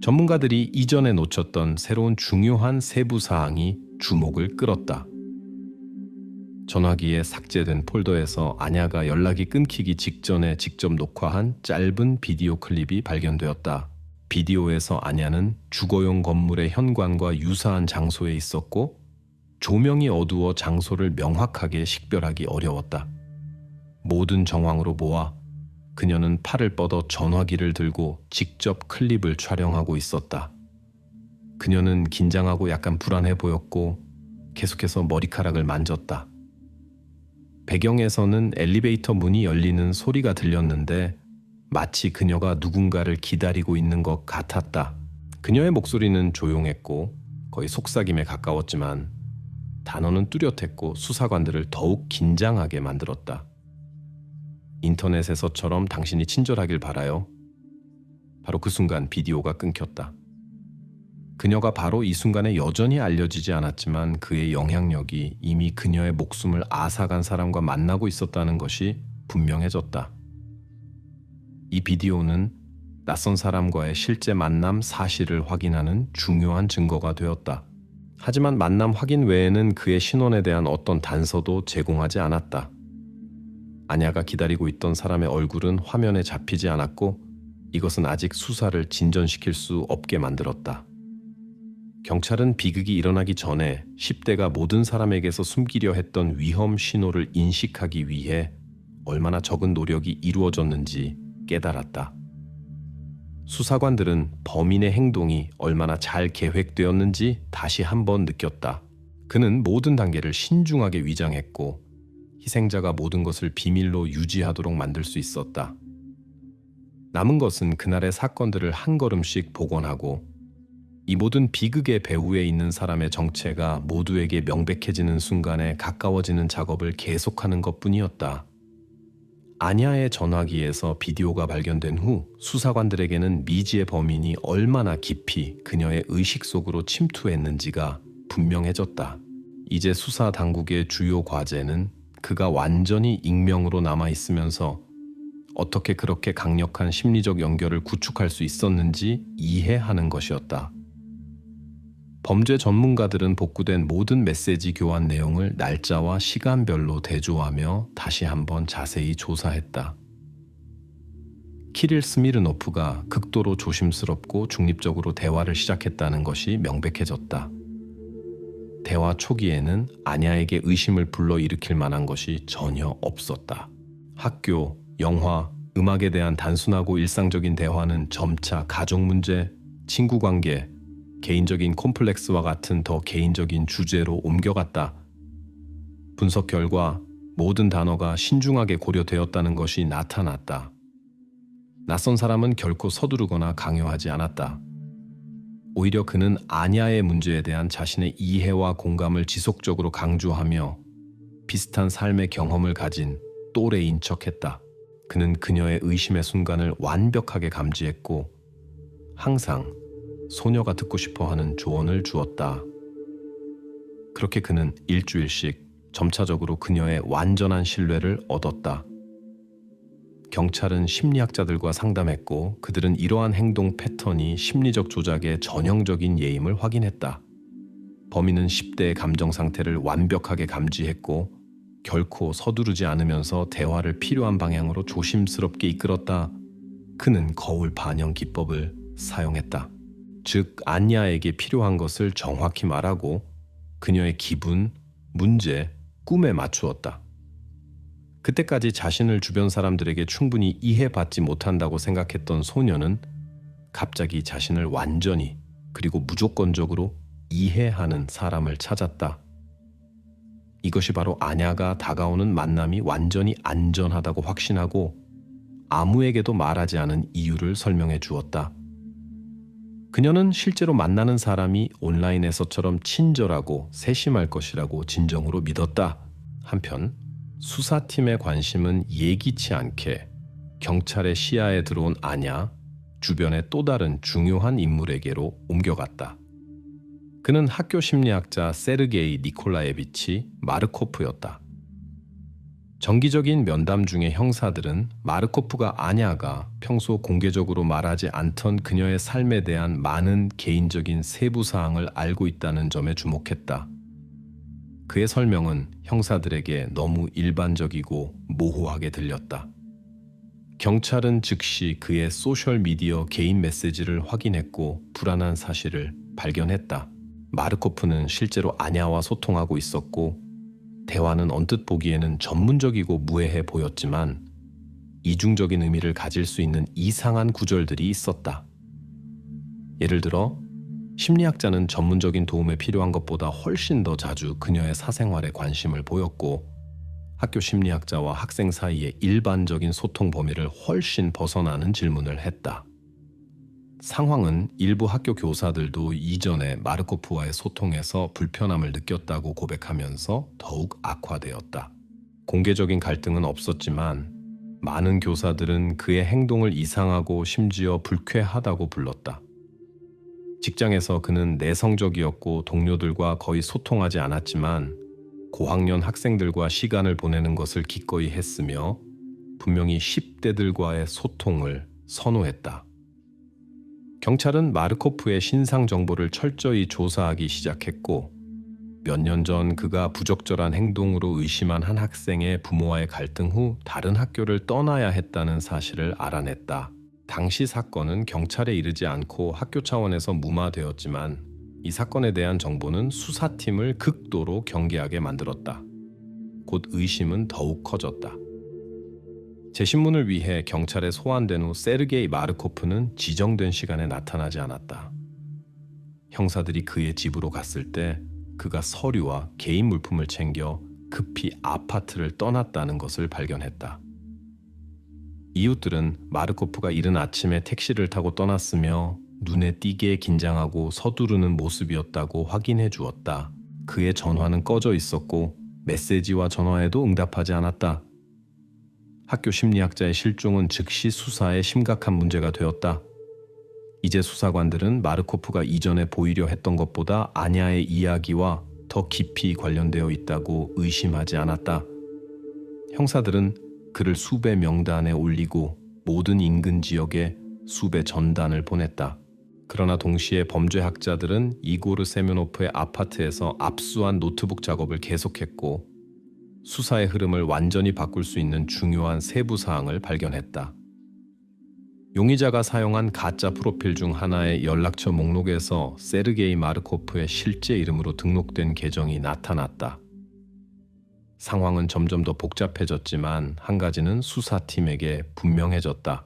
전문가들이 이전에 놓쳤던 새로운 중요한 세부 사항이 주목을 끌었다. 전화기에 삭제된 폴더에서 아냐가 연락이 끊기기 직전에 직접 녹화한 짧은 비디오 클립이 발견되었다. 비디오에서 아냐는 주거용 건물의 현관과 유사한 장소에 있었고 조명이 어두워 장소를 명확하게 식별하기 어려웠다. 모든 정황으로 모아 그녀는 팔을 뻗어 전화기를 들고 직접 클립을 촬영하고 있었다. 그녀는 긴장하고 약간 불안해 보였고 계속해서 머리카락을 만졌다. 배경에서는 엘리베이터 문이 열리는 소리가 들렸는데 마치 그녀가 누군가를 기다리고 있는 것 같았다. 그녀의 목소리는 조용했고 거의 속삭임에 가까웠지만 단어는 뚜렷했고 수사관들을 더욱 긴장하게 만들었다. 인터넷에서처럼 당신이 친절하길 바라요. 바로 그 순간 비디오가 끊겼다. 그녀가 바로 이 순간에 여전히 알려지지 않았지만 그의 영향력이 이미 그녀의 목숨을 앗아간 사람과 만나고 있었다는 것이 분명해졌다. 이 비디오는 낯선 사람과의 실제 만남 사실을 확인하는 중요한 증거가 되었다. 하지만 만남 확인 외에는 그의 신원에 대한 어떤 단서도 제공하지 않았다. 아냐가 기다리고 있던 사람의 얼굴은 화면에 잡히지 않았고 이것은 아직 수사를 진전시킬 수 없게 만들었다. 경찰은 비극이 일어나기 전에 10대가 모든 사람에게서 숨기려 했던 위험 신호를 인식하기 위해 얼마나 적은 노력이 이루어졌는지 깨달았다. 수사관들은 범인의 행동이 얼마나 잘 계획되었는지 다시 한번 느꼈다. 그는 모든 단계를 신중하게 위장했고 희생자가 모든 것을 비밀로 유지하도록 만들 수 있었다. 남은 것은 그날의 사건들을 한 걸음씩 복원하고 이 모든 비극의 배후에 있는 사람의 정체가 모두에게 명백해지는 순간에 가까워지는 작업을 계속하는 것뿐이었다. 아냐의 전화기에서 비디오가 발견된 후 수사관들에게는 미지의 범인이 얼마나 깊이 그녀의 의식 속으로 침투했는지가 분명해졌다. 이제 수사 당국의 주요 과제는 그가 완전히 익명으로 남아있으면서 어떻게 그렇게 강력한 심리적 연결을 구축할 수 있었는지 이해하는 것이었다. 범죄 전문가들은 복구된 모든 메시지 교환 내용을 날짜와 시간별로 대조하며 다시 한번 자세히 조사했다. 키릴 스미르노프가 극도로 조심스럽고 중립적으로 대화를 시작했다는 것이 명백해졌다. 대화 초기에는 아냐에게 의심을 불러일으킬 만한 것이 전혀 없었다. 학교, 영화, 음악에 대한 단순하고 일상적인 대화는 점차 가족 문제, 친구 관계, 개인적인 콤플렉스와 같은 더 개인적인 주제로 옮겨갔다. 분석 결과 모든 단어가 신중하게 고려되었다는 것이 나타났다. 낯선 사람은 결코 서두르거나 강요하지 않았다. 오히려 그는 아냐의 문제에 대한 자신의 이해와 공감을 지속적으로 강조하며 비슷한 삶의 경험을 가진 또래인 척했다. 그는 그녀의 의심의 순간을 완벽하게 감지했고 항상 소녀가 듣고 싶어하는 조언을 주었다. 그렇게 그는 일주일씩 점차적으로 그녀의 완전한 신뢰를 얻었다. 경찰은 심리학자들과 상담했고 그들은 이러한 행동 패턴이 심리적 조작의 전형적인 예임을 확인했다. 범인은 10대의 감정 상태를 완벽하게 감지했고 결코 서두르지 않으면서 대화를 필요한 방향으로 조심스럽게 이끌었다. 그는 거울 반영 기법을 사용했다. 즉, 안야에게 필요한 것을 정확히 말하고 그녀의 기분, 문제, 꿈에 맞추었다. 그때까지 자신을 주변 사람들에게 충분히 이해받지 못한다고 생각했던 소녀는 갑자기 자신을 완전히 그리고 무조건적으로 이해하는 사람을 찾았다. 이것이 바로 아냐가 다가오는 만남이 완전히 안전하다고 확신하고 아무에게도 말하지 않은 이유를 설명해 주었다. 그녀는 실제로 만나는 사람이 온라인에서처럼 친절하고 세심할 것이라고 진정으로 믿었다. 한편 수사팀의 관심은 예기치 않게 경찰의 시야에 들어온 아냐, 주변의 또 다른 중요한 인물에게로 옮겨갔다. 그는 학교 심리학자 세르게이 니콜라예비치 마르코프였다. 정기적인 면담 중에 형사들은 마르코프가 아냐가 평소 공개적으로 말하지 않던 그녀의 삶에 대한 많은 개인적인 세부 사항을 알고 있다는 점에 주목했다. 그의 설명은 형사들에게 너무 일반적이고 모호하게 들렸다. 경찰은 즉시 그의 소셜미디어 개인 메시지를 확인했고 불안한 사실을 발견했다. 마르코프는 실제로 아냐와 소통하고 있었고 대화는 언뜻 보기에는 전문적이고 무해해 보였지만 이중적인 의미를 가질 수 있는 이상한 구절들이 있었다. 예를 들어 심리학자는 전문적인 도움에 필요한 것보다 훨씬 더 자주 그녀의 사생활에 관심을 보였고 학교 심리학자와 학생 사이의 일반적인 소통 범위를 훨씬 벗어나는 질문을 했다. 상황은 일부 학교 교사들도 이전에 마르코프와의 소통에서 불편함을 느꼈다고 고백하면서 더욱 악화되었다. 공개적인 갈등은 없었지만 많은 교사들은 그의 행동을 이상하고 심지어 불쾌하다고 불렀다. 직장에서 그는 내성적이었고 동료들과 거의 소통하지 않았지만 고학년 학생들과 시간을 보내는 것을 기꺼이 했으며 분명히 10대들과의 소통을 선호했다. 경찰은 마르코프의 신상 정보를 철저히 조사하기 시작했고 몇 년 전 그가 부적절한 행동으로 의심한 한 학생의 부모와의 갈등 후 다른 학교를 떠나야 했다는 사실을 알아냈다. 당시 사건은 경찰에 이르지 않고 학교 차원에서 무마되었지만 이 사건에 대한 정보는 수사팀을 극도로 경계하게 만들었다. 곧 의심은 더욱 커졌다. 재신문을 위해 경찰에 소환된 후 세르게이 마르코프는 지정된 시간에 나타나지 않았다. 형사들이 그의 집으로 갔을 때 그가 서류와 개인 물품을 챙겨 급히 아파트를 떠났다는 것을 발견했다. 이웃들은 마르코프가 이른 아침에 택시를 타고 떠났으며 눈에 띄게 긴장하고 서두르는 모습이었다고 확인해 주었다. 그의 전화는 꺼져 있었고 메시지와 전화에도 응답하지 않았다. 학교 심리학자의 실종은 즉시 수사에 심각한 문제가 되었다. 이제 수사관들은 마르코프가 이전에 보이려 했던 것보다 아냐의 이야기와 더 깊이 관련되어 있다고 의심하지 않았다. 형사들은 그를 수배 명단에 올리고 모든 인근 지역에 수배 전단을 보냈다. 그러나 동시에 범죄학자들은 이고르 세면노프의 아파트에서 압수한 노트북 작업을 계속했고 수사의 흐름을 완전히 바꿀 수 있는 중요한 세부 사항을 발견했다. 용의자가 사용한 가짜 프로필 중 하나의 연락처 목록에서 세르게이 마르코프의 실제 이름으로 등록된 계정이 나타났다. 상황은 점점 더 복잡해졌지만 한 가지는 수사팀에게 분명해졌다.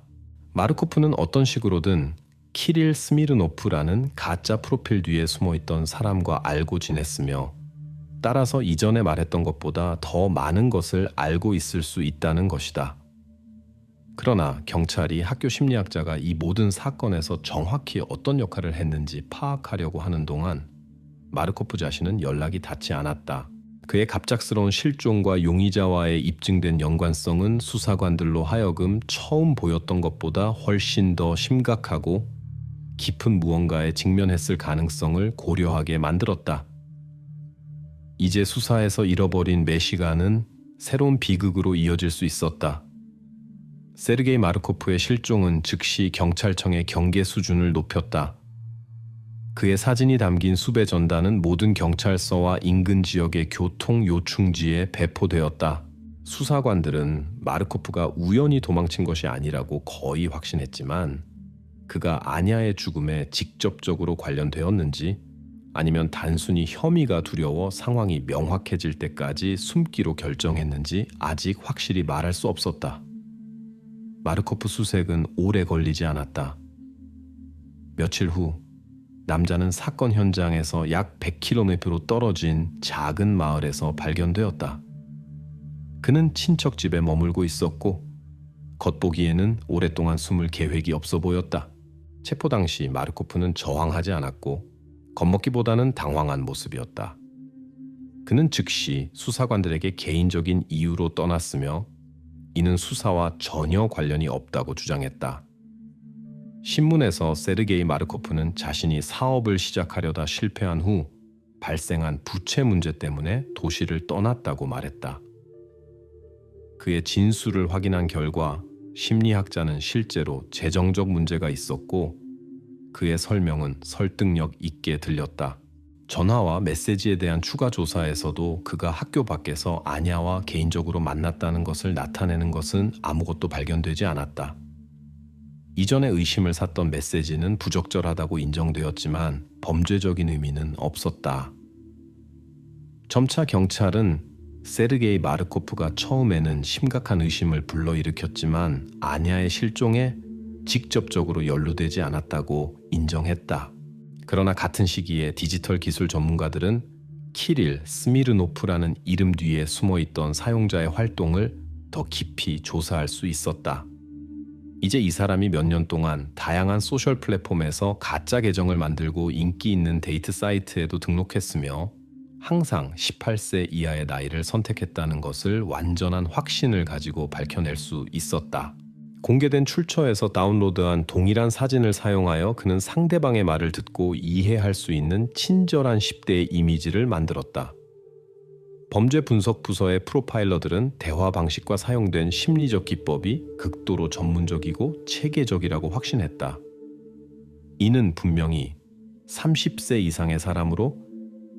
마르코프는 어떤 식으로든 키릴 스미르노프라는 가짜 프로필 뒤에 숨어있던 사람과 알고 지냈으며 따라서 이전에 말했던 것보다 더 많은 것을 알고 있을 수 있다는 것이다. 그러나 경찰이 학교 심리학자가 이 모든 사건에서 정확히 어떤 역할을 했는지 파악하려고 하는 동안 마르코프 자신은 연락이 닿지 않았다. 그의 갑작스러운 실종과 용의자와의 입증된 연관성은 수사관들로 하여금 처음 보였던 것보다 훨씬 더 심각하고 깊은 무언가에 직면했을 가능성을 고려하게 만들었다. 이제 수사에서 잃어버린 메시간은 새로운 비극으로 이어질 수 있었다. 세르게이 마르코프의 실종은 즉시 경찰청의 경계 수준을 높였다. 그의 사진이 담긴 수배 전단은 모든 경찰서와 인근 지역의 교통 요충지에 배포되었다. 수사관들은 마르코프가 우연히 도망친 것이 아니라고 거의 확신했지만 그가 아냐의 죽음에 직접적으로 관련되었는지 아니면 단순히 혐의가 두려워 상황이 명확해질 때까지 숨기로 결정했는지 아직 확실히 말할 수 없었다. 마르코프 수색은 오래 걸리지 않았다. 며칠 후 남자는 사건 현장에서 약 100km로 떨어진 작은 마을에서 발견되었다. 그는 친척 집에 머물고 있었고 겉보기에는 오랫동안 숨을 계획이 없어 보였다. 체포 당시 마르코프는 저항하지 않았고 겁먹기보다는 당황한 모습이었다. 그는 즉시 수사관들에게 개인적인 이유로 떠났으며 이는 수사와 전혀 관련이 없다고 주장했다. 신문에서 세르게이 마르코프는 자신이 사업을 시작하려다 실패한 후 발생한 부채 문제 때문에 도시를 떠났다고 말했다. 그의 진술을 확인한 결과 심리학자는 실제로 재정적 문제가 있었고 그의 설명은 설득력 있게 들렸다. 전화와 메시지에 대한 추가 조사에서도 그가 학교 밖에서 아냐와 개인적으로 만났다는 것을 나타내는 것은 아무것도 발견되지 않았다. 이전에 의심을 샀던 메시지는 부적절하다고 인정되었지만 범죄적인 의미는 없었다. 점차 경찰은 세르게이 마르코프가 처음에는 심각한 의심을 불러일으켰지만 아냐의 실종에 직접적으로 연루되지 않았다고 인정했다. 그러나 같은 시기에 디지털 기술 전문가들은 키릴 스미르노프라는 이름 뒤에 숨어있던 사용자의 활동을 더 깊이 조사할 수 있었다. 이제 이 사람이 몇 년 동안 다양한 소셜 플랫폼에서 가짜 계정을 만들고 인기 있는 데이트 사이트에도 등록했으며 항상 18세 이하의 나이를 선택했다는 것을 완전한 확신을 가지고 밝혀낼 수 있었다. 공개된 출처에서 다운로드한 동일한 사진을 사용하여 그는 상대방의 말을 듣고 이해할 수 있는 친절한 10대의 이미지를 만들었다. 범죄 분석 부서의 프로파일러들은 대화 방식과 사용된 심리적 기법이 극도로 전문적이고 체계적이라고 확신했다. 이는 분명히 30세 이상의 사람으로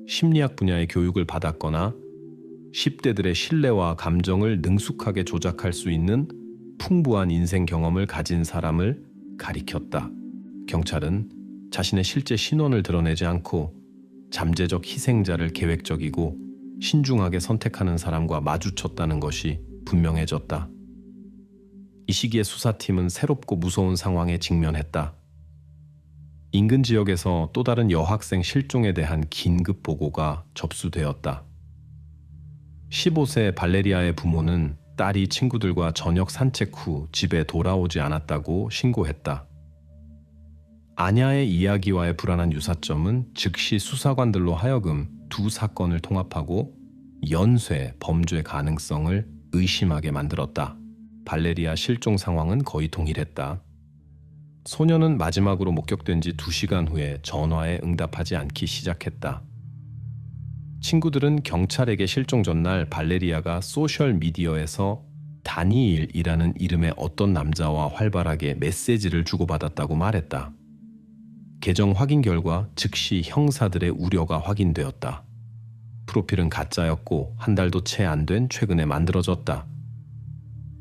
심리학 분야의 교육을 받았거나 10대들의 신뢰와 감정을 능숙하게 조작할 수 있는 풍부한 인생 경험을 가진 사람을 가리켰다. 경찰은 자신의 실제 신원을 드러내지 않고 잠재적 희생자를 계획적이고 신중하게 선택하는 사람과 마주쳤다는 것이 분명해졌다. 이 시기에 수사팀은 새롭고 무서운 상황에 직면했다. 인근 지역에서 또 다른 여학생 실종에 대한 긴급 보고가 접수되었다. 15세 발레리아의 부모는 딸이 친구들과 저녁 산책 후 집에 돌아오지 않았다고 신고했다. 아냐의 이야기와의 불안한 유사점은 즉시 수사관들로 하여금 두 사건을 통합하고 연쇄 범죄 가능성을 의심하게 만들었다. 발레리아 실종 상황은 거의 동일했다. 소녀는 마지막으로 목격된 지 2시간 후에 전화에 응답하지 않기 시작했다. 친구들은 경찰에게 실종 전날 발레리아가 소셜미디어에서 다니일이라는 이름의 어떤 남자와 활발하게 메시지를 주고받았다고 말했다. 계정 확인 결과 즉시 형사들의 우려가 확인되었다. 프로필은 가짜였고 한 달도 채 안 된 최근에 만들어졌다.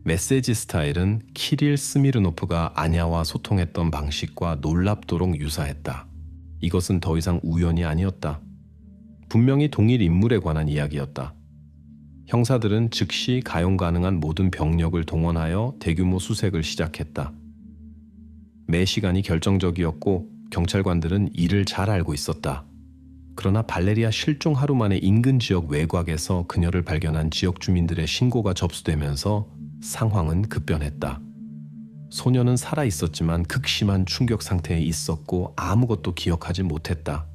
메시지 스타일은 키릴 스미르노프가 아냐와 소통했던 방식과 놀랍도록 유사했다. 이것은 더 이상 우연이 아니었다. 분명히 동일 인물에 관한 이야기였다. 형사들은 즉시 가용 가능한 모든 병력을 동원하여 대규모 수색을 시작했다. 매 시간이 결정적이었고 경찰관들은 이를 잘 알고 있었다. 그러나 발레리아 실종 하루 만에 인근 지역 외곽에서 그녀를 발견한 지역 주민들의 신고가 접수되면서 상황은 급변했다. 소녀는 살아 있었지만 극심한 충격 상태에 있었고 아무것도 기억하지 못했다.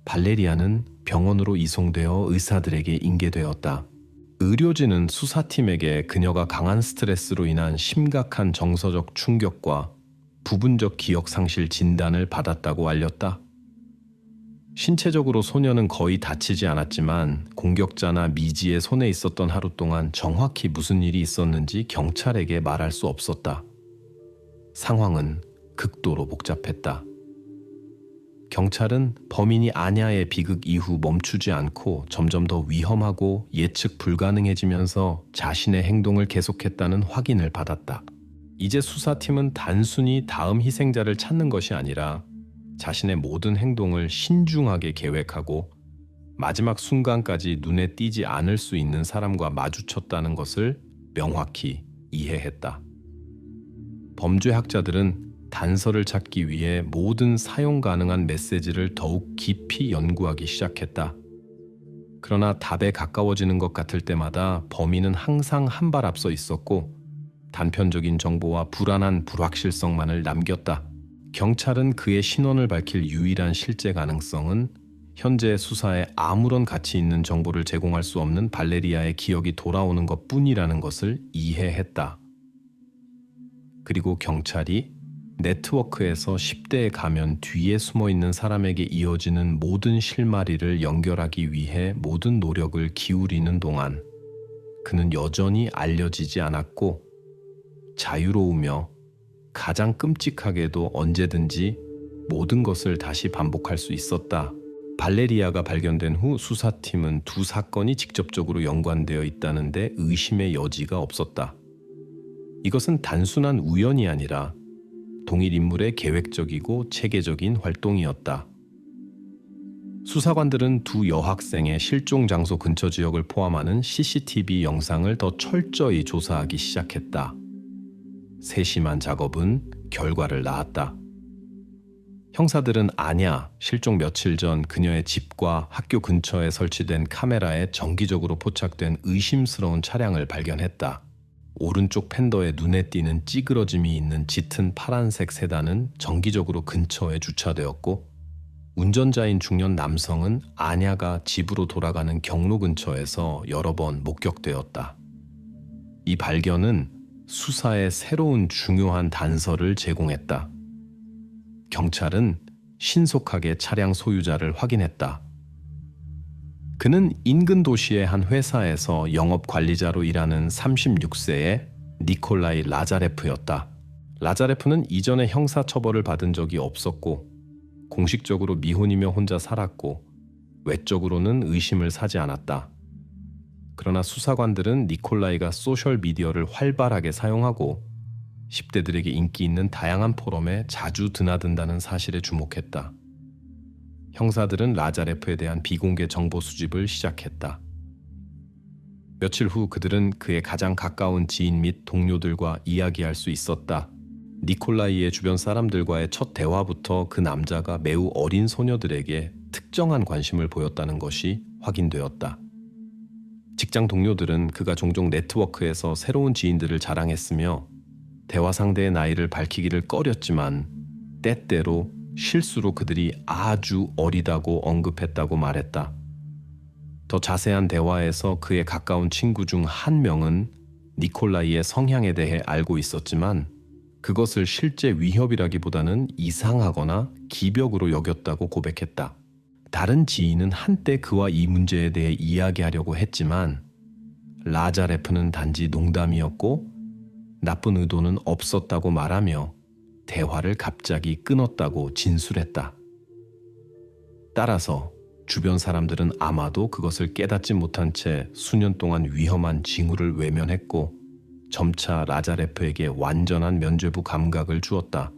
발레리아는 병원으로 이송되어 의사들에게 인계되었다. 의료진은 수사팀에게 그녀가 강한 스트레스로 인한 심각한 정서적 충격과 부분적 기억 상실 진단을 받았다고 알렸다. 신체적으로 소녀는 거의 다치지 않았지만 공격자나 미지의 손에 있었던 하루 동안 정확히 무슨 일이 있었는지 경찰에게 말할 수 없었다. 상황은 극도로 복잡했다. 경찰은 범인이 아냐의 비극 이후 멈추지 않고 점점 더 위험하고 예측 불가능해지면서 자신의 행동을 계속했다는 확인을 받았다. 이제 수사팀은 단순히 다음 희생자를 찾는 것이 아니라 자신의 모든 행동을 신중하게 계획하고 마지막 순간까지 눈에 띄지 않을 수 있는 사람과 마주쳤다는 것을 명확히 이해했다. 범죄학자들은 단서를 찾기 위해 모든 사용 가능한 메시지를 더욱 깊이 연구하기 시작했다. 그러나 답에 가까워지는 것 같을 때마다 범인은 항상 한 발 앞서 있었고 단편적인 정보와 불안한 불확실성만을 남겼다. 경찰은 그의 신원을 밝힐 유일한 실제 가능성은 현재 수사에 아무런 가치 있는 정보를 제공할 수 없는 발레리아의 기억이 돌아오는 것뿐이라는 것을 이해했다. 그리고 경찰이 네트워크에서 10대에 가면 뒤에 숨어있는 사람에게 이어지는 모든 실마리를 연결하기 위해 모든 노력을 기울이는 동안 그는 여전히 알려지지 않았고 자유로우며 가장 끔찍하게도 언제든지 모든 것을 다시 반복할 수 있었다. 발레리아가 발견된 후 수사팀은 두 사건이 직접적으로 연관되어 있다는 데 의심의 여지가 없었다. 이것은 단순한 우연이 아니라 동일 인물의 계획적이고 체계적인 활동이었다. 수사관들은 두 여학생의 실종 장소 근처 지역을 포함하는 CCTV 영상을 더 철저히 조사하기 시작했다. 세심한 작업은 결과를 낳았다. 형사들은 아냐, 실종 며칠 전 그녀의 집과 학교 근처에 설치된 카메라에 정기적으로 포착된 의심스러운 차량을 발견했다. 오른쪽 팬더에 눈에 띄는 찌그러짐이 있는 짙은 파란색 세단은 정기적으로 근처에 주차되었고 운전자인 중년 남성은 아냐가 집으로 돌아가는 경로 근처에서 여러 번 목격되었다. 이 발견은 수사에 새로운 중요한 단서를 제공했다. 경찰은 신속하게 차량 소유자를 확인했다. 그는 인근 도시의 한 회사에서 영업 관리자로 일하는 36세의 니콜라이 라자레프였다. 라자레프는 이전에 형사 처벌을 받은 적이 없었고 공식적으로 미혼이며 혼자 살았고 외적으로는 의심을 사지 않았다. 그러나 수사관들은 니콜라이가 소셜미디어를 활발하게 사용하고 10대들에게 인기 있는 다양한 포럼에 자주 드나든다는 사실에 주목했다. 형사들은 라자레프에 대한 비공개 정보 수집을 시작했다. 며칠 후 그들은 그의 가장 가까운 지인 및 동료들과 이야기할 수 있었다. 니콜라이의 주변 사람들과의 첫 대화부터 그 남자가 매우 어린 소녀들에게 특정한 관심을 보였다는 것이 확인되었다. 직장 동료들은 그가 종종 네트워크에서 새로운 지인들을 자랑했으며 대화 상대의 나이를 밝히기를 꺼렸지만 때때로 실수로 그들이 아주 어리다고 언급했다고 말했다. 더 자세한 대화에서 그의 가까운 친구 중 한 명은 니콜라이의 성향에 대해 알고 있었지만 그것을 실제 위협이라기보다는 이상하거나 기벽으로 여겼다고 고백했다. 다른 지인은 한때 그와 이 문제에 대해 이야기하려고 했지만 라자레프는 단지 농담이었고 나쁜 의도는 없었다고 말하며 대화를 갑자기 끊었다고 진술했다. 따라서 주변 사람들은 아마도 그것을 깨닫지 못한 채 수년 동안 위험한 징후를 외면했고 점차 라자레프에게 완전한 면죄부 감각을 주었다.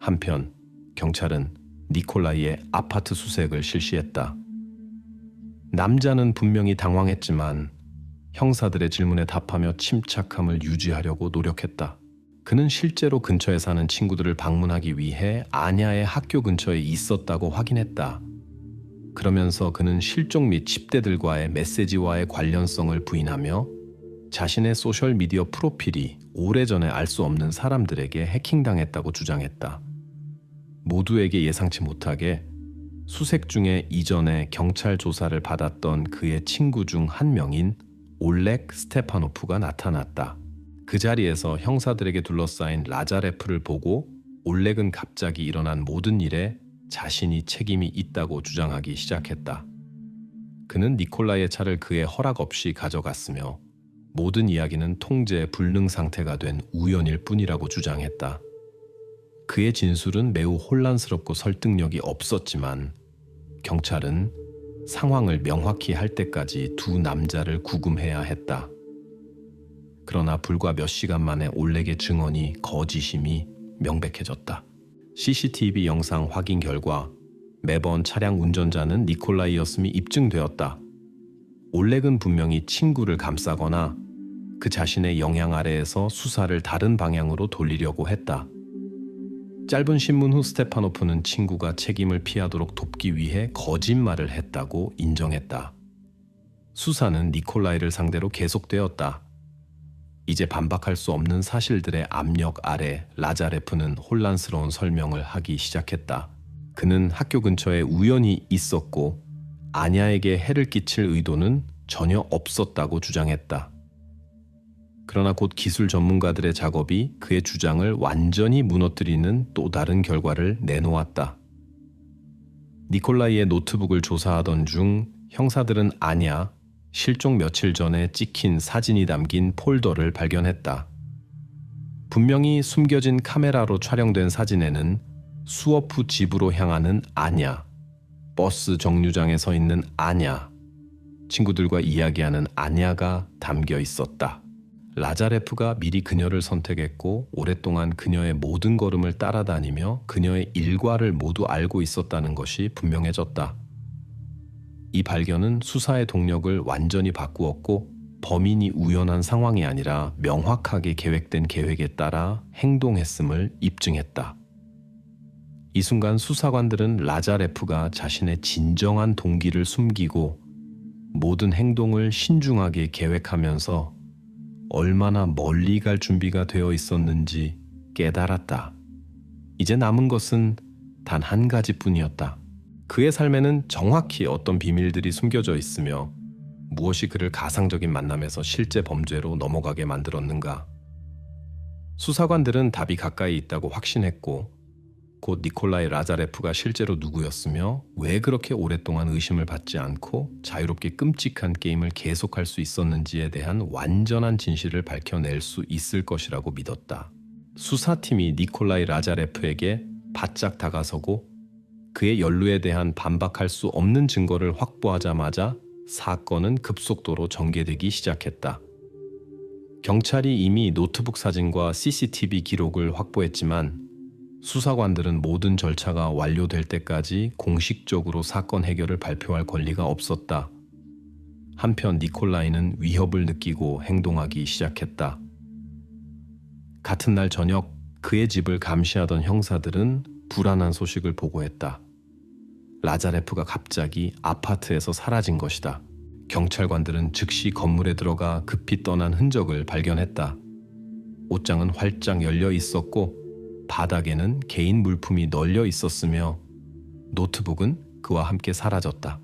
한편 경찰은 니콜라이의 아파트 수색을 실시했다. 남자는 분명히 당황했지만 형사들의 질문에 답하며 침착함을 유지하려고 노력했다. 그는 실제로 근처에 사는 친구들을 방문하기 위해 아냐의 학교 근처에 있었다고 확인했다. 그러면서 그는 실종 및 10대들과의 메시지와의 관련성을 부인하며 자신의 소셜미디어 프로필이 오래전에 알 수 없는 사람들에게 해킹당했다고 주장했다. 모두에게 예상치 못하게 수색 중에 이전에 경찰 조사를 받았던 그의 친구 중 한 명인 올렉 스테파노프가 나타났다. 그 자리에서 형사들에게 둘러싸인 라자레프를 보고 올렉은 갑자기 일어난 모든 일에 자신이 책임이 있다고 주장하기 시작했다. 그는 니콜라이의 차를 그의 허락 없이 가져갔으며 모든 이야기는 통제 불능 상태가 된 우연일 뿐이라고 주장했다. 그의 진술은 매우 혼란스럽고 설득력이 없었지만 경찰은 상황을 명확히 할 때까지 두 남자를 구금해야 했다. 그러나 불과 몇 시간 만에 올렉의 증언이 거짓임이 명백해졌다. CCTV 영상 확인 결과 매번 차량 운전자는 니콜라이였음이 입증되었다. 올렉은 분명히 친구를 감싸거나 그 자신의 영향 아래에서 수사를 다른 방향으로 돌리려고 했다. 짧은 신문 후 스테파노프는 친구가 책임을 피하도록 돕기 위해 거짓말을 했다고 인정했다. 수사는 니콜라이를 상대로 계속되었다. 이제 반박할 수 없는 사실들의 압력 아래 라자레프는 혼란스러운 설명을 하기 시작했다. 그는 학교 근처에 우연히 있었고 아냐에게 해를 끼칠 의도는 전혀 없었다고 주장했다. 그러나 곧 기술 전문가들의 작업이 그의 주장을 완전히 무너뜨리는 또 다른 결과를 내놓았다. 니콜라이의 노트북을 조사하던 중 형사들은 아냐, 실종 며칠 전에 찍힌 사진이 담긴 폴더를 발견했다. 분명히 숨겨진 카메라로 촬영된 사진에는 수업 후 집으로 향하는 아냐, 버스 정류장에 서 있는 아냐, 친구들과 이야기하는 아냐가 담겨 있었다. 라자레프가 미리 그녀를 선택했고 오랫동안 그녀의 모든 걸음을 따라다니며 그녀의 일과를 모두 알고 있었다는 것이 분명해졌다. 이 발견은 수사의 동력을 완전히 바꾸었고 범인이 우연한 상황이 아니라 명확하게 계획된 계획에 따라 행동했음을 입증했다. 이 순간 수사관들은 라자레프가 자신의 진정한 동기를 숨기고 모든 행동을 신중하게 계획하면서 얼마나 멀리 갈 준비가 되어 있었는지 깨달았다. 이제 남은 것은 단 한 가지뿐이었다. 그의 삶에는 정확히 어떤 비밀들이 숨겨져 있으며 무엇이 그를 가상적인 만남에서 실제 범죄로 넘어가게 만들었는가. 수사관들은 답이 가까이 있다고 확신했고 곧 니콜라이 라자레프가 실제로 누구였으며 왜 그렇게 오랫동안 의심을 받지 않고 자유롭게 끔찍한 게임을 계속할 수 있었는지에 대한 완전한 진실을 밝혀낼 수 있을 것이라고 믿었다. 수사팀이 니콜라이 라자레프에게 바짝 다가서고 그의 연루에 대한 반박할 수 없는 증거를 확보하자마자 사건은 급속도로 전개되기 시작했다. 경찰이 이미 노트북 사진과 CCTV 기록을 확보했지만 수사관들은 모든 절차가 완료될 때까지 공식적으로 사건 해결을 발표할 권리가 없었다. 한편 니콜라이는 위협을 느끼고 행동하기 시작했다. 같은 날 저녁 그의 집을 감시하던 형사들은 불안한 소식을 보고했다. 라자레프가 갑자기 아파트에서 사라진 것이다. 경찰관들은 즉시 건물에 들어가 급히 떠난 흔적을 발견했다. 옷장은 활짝 열려 있었고 바닥에는 개인 물품이 널려 있었으며 노트북은 그와 함께 사라졌다.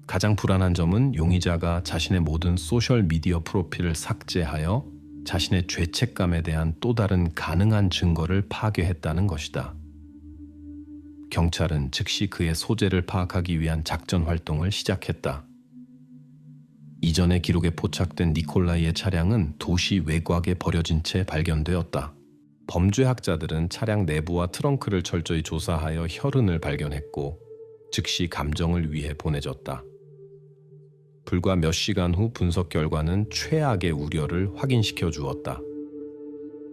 가장 불안한 점은 용의자가 자신의 모든 소셜미디어 프로필을 삭제하여 자신의 죄책감에 대한 또 다른 가능한 증거를 파괴했다는 것이다. 경찰은 즉시 그의 소재를 파악하기 위한 작전 활동을 시작했다. 이전의 기록에 포착된 니콜라이의 차량은 도시 외곽에 버려진 채 발견되었다. 범죄학자들은 차량 내부와 트렁크를 철저히 조사하여 혈흔을 발견했고 즉시 감정을 위해 보내졌다. 불과 몇 시간 후 분석 결과는 최악의 우려를 확인시켜 주었다.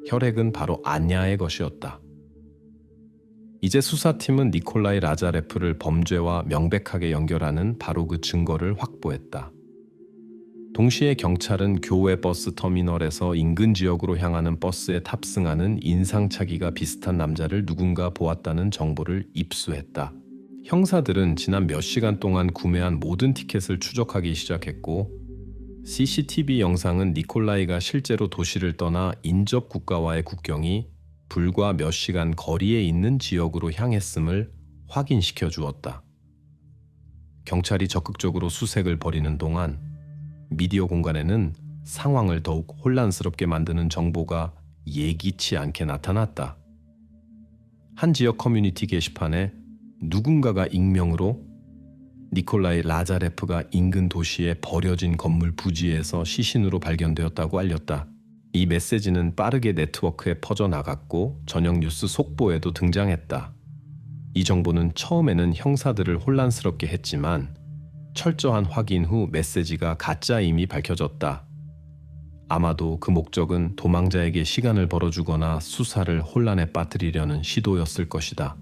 혈액은 바로 아냐의 것이었다. 이제 수사팀은 니콜라이 라자레프를 범죄와 명백하게 연결하는 바로 그 증거를 확보했다. 동시에 경찰은 교회 버스 터미널에서 인근 지역으로 향하는 버스에 탑승하는 인상착의가 비슷한 남자를 누군가 보았다는 정보를 입수했다. 형사들은 지난 몇 시간 동안 구매한 모든 티켓을 추적하기 시작했고 CCTV 영상은 니콜라이가 실제로 도시를 떠나 인접 국가와의 국경이 불과 몇 시간 거리에 있는 지역으로 향했음을 확인시켜 주었다. 경찰이 적극적으로 수색을 벌이는 동안 미디어 공간에는 상황을 더욱 혼란스럽게 만드는 정보가 예기치 않게 나타났다. 한 지역 커뮤니티 게시판에 누군가가 익명으로 니콜라이 라자레프가 인근 도시의 버려진 건물 부지에서 시신으로 발견되었다고 알렸다. 이 메시지는 빠르게 네트워크에 퍼져나갔고 저녁 뉴스 속보에도 등장했다. 이 정보는 처음에는 형사들을 혼란스럽게 했지만 철저한 확인 후 메시지가 가짜임이 밝혀졌다. 아마도 그 목적은 도망자에게 시간을 벌어주거나 수사를 혼란에 빠뜨리려는 시도였을 것이다.